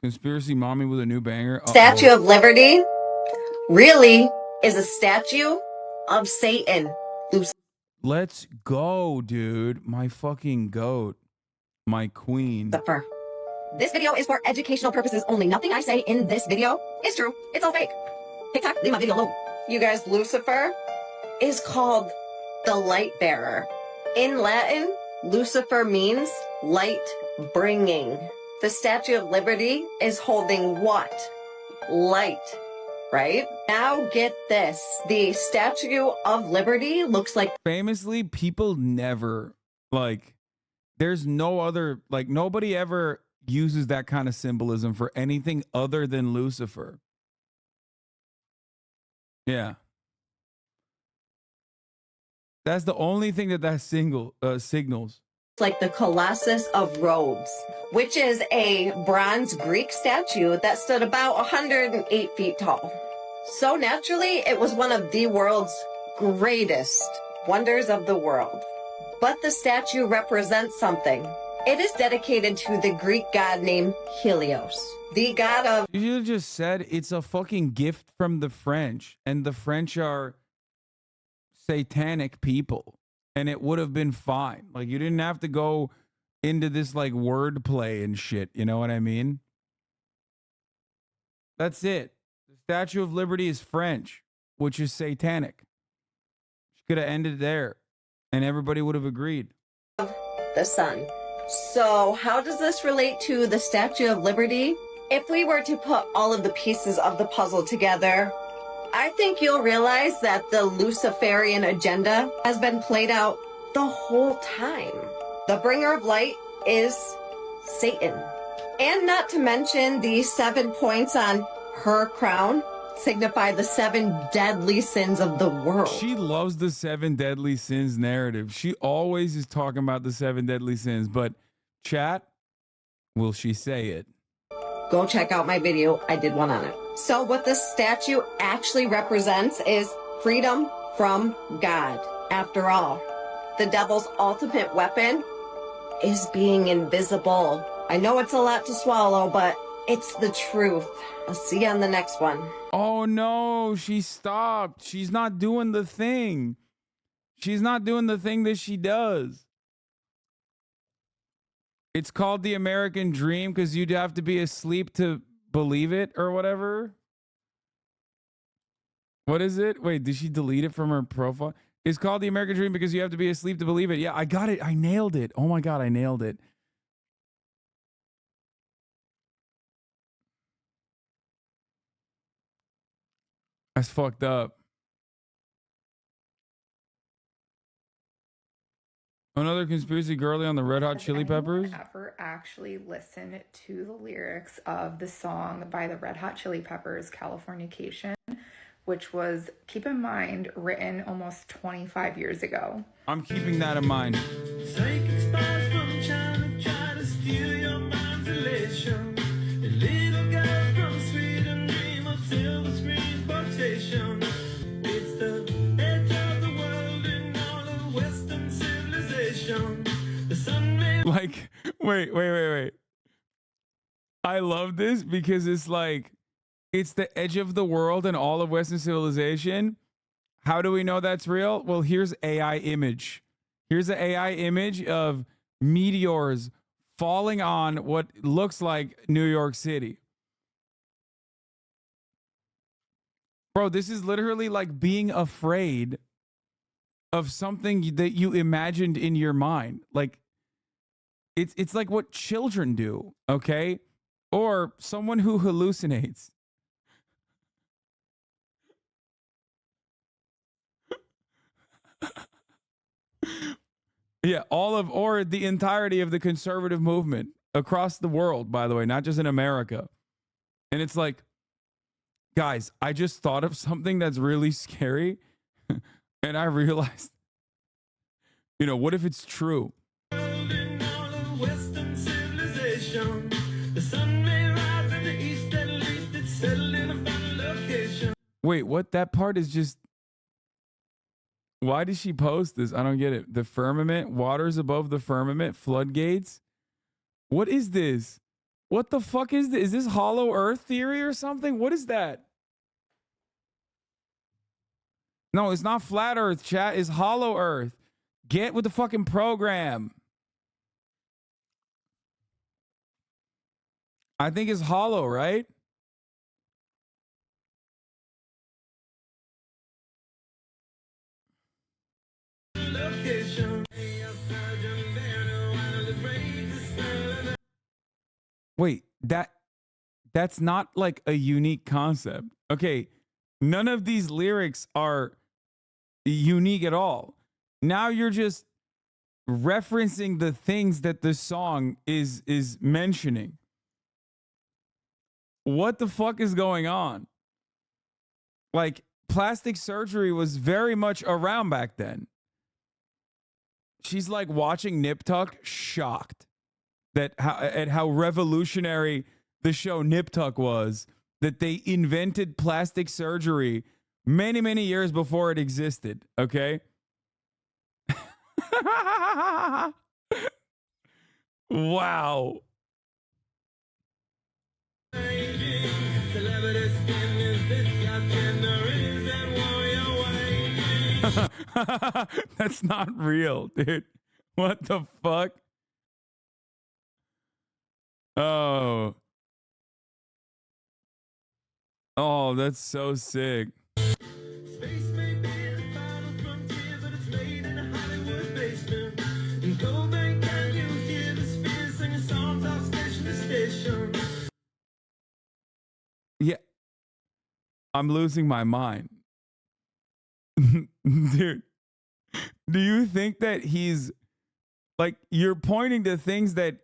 Conspiracy mommy with a new banger. Statue of Liberty really is a statue of Satan. Let's go, dude. My fucking goat. My queen. Lucifer. This video is for educational purposes only. Nothing I say in this video is true. It's all fake. TikTok, leave my video alone. You guys, Lucifer is called the light bearer. In Latin, Lucifer means light bringing. The Statue of Liberty is holding what? Light, right? Now get this. The Statue of Liberty looks like... Famously, people never, like, there's no other, like, nobody ever uses that kind of symbolism for anything other than Lucifer. Yeah. That's the only thing that signals. It's like the Colossus of Rhodes, which is a bronze Greek statue that stood about 108 feet tall. So naturally, it was one of the world's greatest wonders of the world. But the statue represents something. It is dedicated to the Greek god named Helios, the god of... You should have just said it's a fucking gift from the French, and the French are satanic people, and it would have been fine. Like, you didn't have to go into this like wordplay and shit, you know what I mean? That's it. The Statue of Liberty is French, which is satanic. She could have ended there, and everybody would have agreed. The sun. So how does this relate to the Statue of Liberty? If we were to put all of the pieces of the puzzle together, I think you'll realize that the Luciferian agenda has been played out the whole time. The bringer of light is Satan. And not to mention the 7 points on her crown signify the 7 deadly sins of the world. She loves the 7 deadly sins narrative. She always is talking about the 7 deadly sins, but chat, will she say it? Go check out my video. I did one on it. So what this statue actually represents is freedom from God. After all, the devil's ultimate weapon is being invisible. I know it's a lot to swallow, but it's the truth. I'll see you on the next one. Oh no, she stopped. She's not doing the thing. She's not doing the thing that she does. It's called the American Dream because you'd have to be asleep to believe it or whatever. What is it? Wait, did she delete it from her profile? It's called the American Dream because you have to be asleep to believe it. Yeah, I got it. I nailed it. Oh my God, I nailed it. That's fucked up. Another conspiracy girly on the Red Hot Chili Peppers. Ever actually listen to the lyrics of the song by the Red Hot Chili Peppers, Californication, which was, keep in mind, written almost 25 years ago? I'm keeping that in mind. Like, wait. I love this because it's like, it's the edge of the world and all of Western civilization. How do we know that's real? Well, here's AI image. Here's an AI image of meteors falling on what looks like New York City. Bro, this is literally like being afraid of something that you imagined in your mind. Like, it's like what children do, okay? Or someone who hallucinates. Yeah, or the entirety of the conservative movement across the world, by the way, not just in America. And it's like, guys, I just thought of something that's really scary. And I realized, what if it's true? Wait, what? That part is just... Why did she post this? I don't get it. The firmament, waters above the firmament, floodgates. What is this? What the fuck is this? Is this hollow earth theory or something? What is that? No, it's not flat earth, chat. It's hollow earth. Get with the fucking program. I think it's hollow, right? Wait, that's not like a unique concept. Okay, none of these lyrics are unique at all. Now you're just referencing the things that the song is mentioning. What the fuck is going on? Like, plastic surgery was very much around back then. She's like watching Nip Tuck, shocked at how revolutionary the show Nip Tuck was, that they invented plastic surgery many, many years before it existed, okay? Wow. That's not real, dude. What the fuck? Oh, that's so sick. Yeah, I'm losing my mind. Dude, do you think that he's like, you're pointing to things that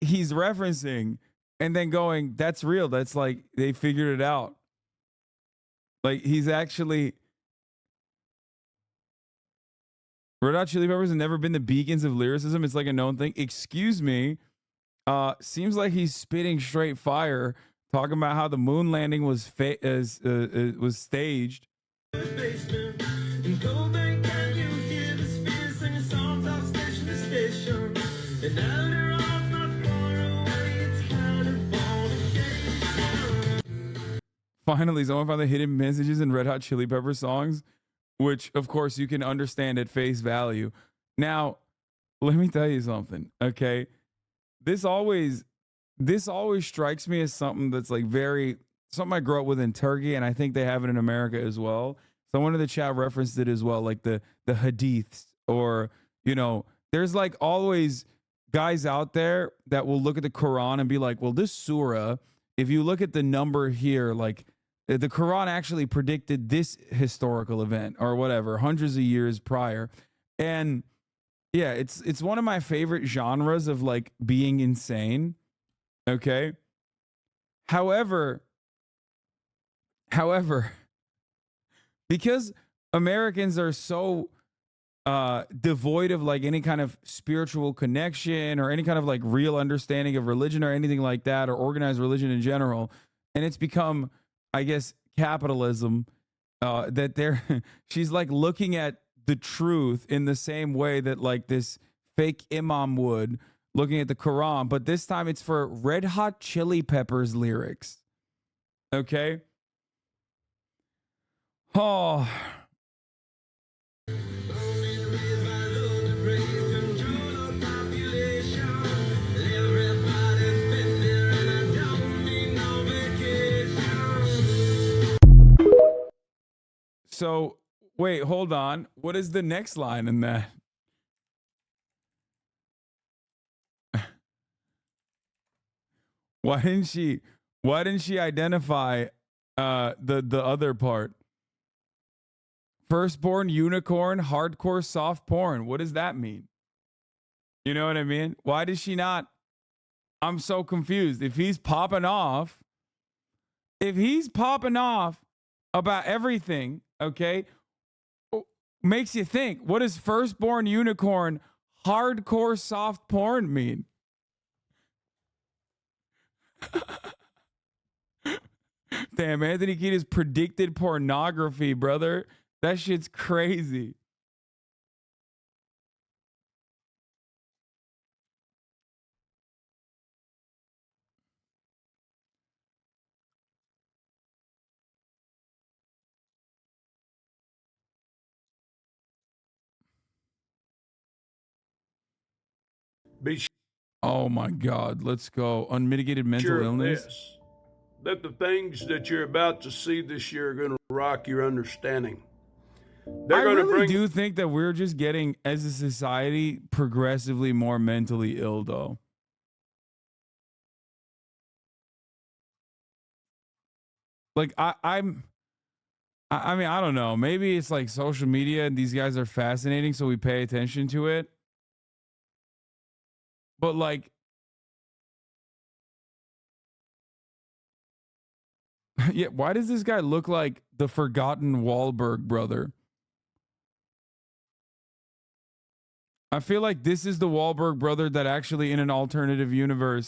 he's referencing and then going, that's real. That's like, they figured it out. Like, he's actually... Red Hot Chili Peppers have never been the beacons of lyricism. It's like a known thing. Excuse me. Seems like he's spitting straight fire, talking about how the moon landing was staged. Finally, someone found the hidden messages in Red Hot Chili Pepper songs, which, of course, you can understand at face value. Now, let me tell you something, okay? This always strikes me as something that's like something I grew up with in Turkey, and I think they have it in America as well. Someone in the chat referenced it as well, like the hadiths, or, there's like always guys out there that will look at the Quran and be like, well, this surah, if you look at the number here, like The Quran actually predicted this historical event or whatever, hundreds of years prior. And yeah, it's one of my favorite genres of like being insane. Okay. However, because Americans are so devoid of like any kind of spiritual connection or any kind of like real understanding of religion or anything like that, or organized religion in general, and it's become, I guess, capitalism, that she's like looking at the truth in the same way that like this fake imam would, looking at the Quran, but this time it's for Red Hot Chili Peppers lyrics. Okay. Oh. So, wait, hold on. What is the next line in that? Why didn't she identify the other part? Firstborn unicorn, hardcore soft porn. What does that mean? You know what I mean? Why does she not? I'm so confused. If he's popping off about everything, okay, makes you think, what does firstborn unicorn, hardcore soft porn mean? Damn, Anthony Kiedis predicted pornography, brother. That shit's crazy. Oh my God, let's go. Unmitigated mental illness. That the things that you're about to see this year are going to rock your understanding. I really do think that we're just getting, as a society, progressively more mentally ill, though. Like, I mean, I don't know. Maybe it's like social media and these guys are fascinating, so we pay attention to it. But like, yeah, why does this guy look like the forgotten Wahlberg brother? I feel like this is the Wahlberg brother that actually in an alternative universe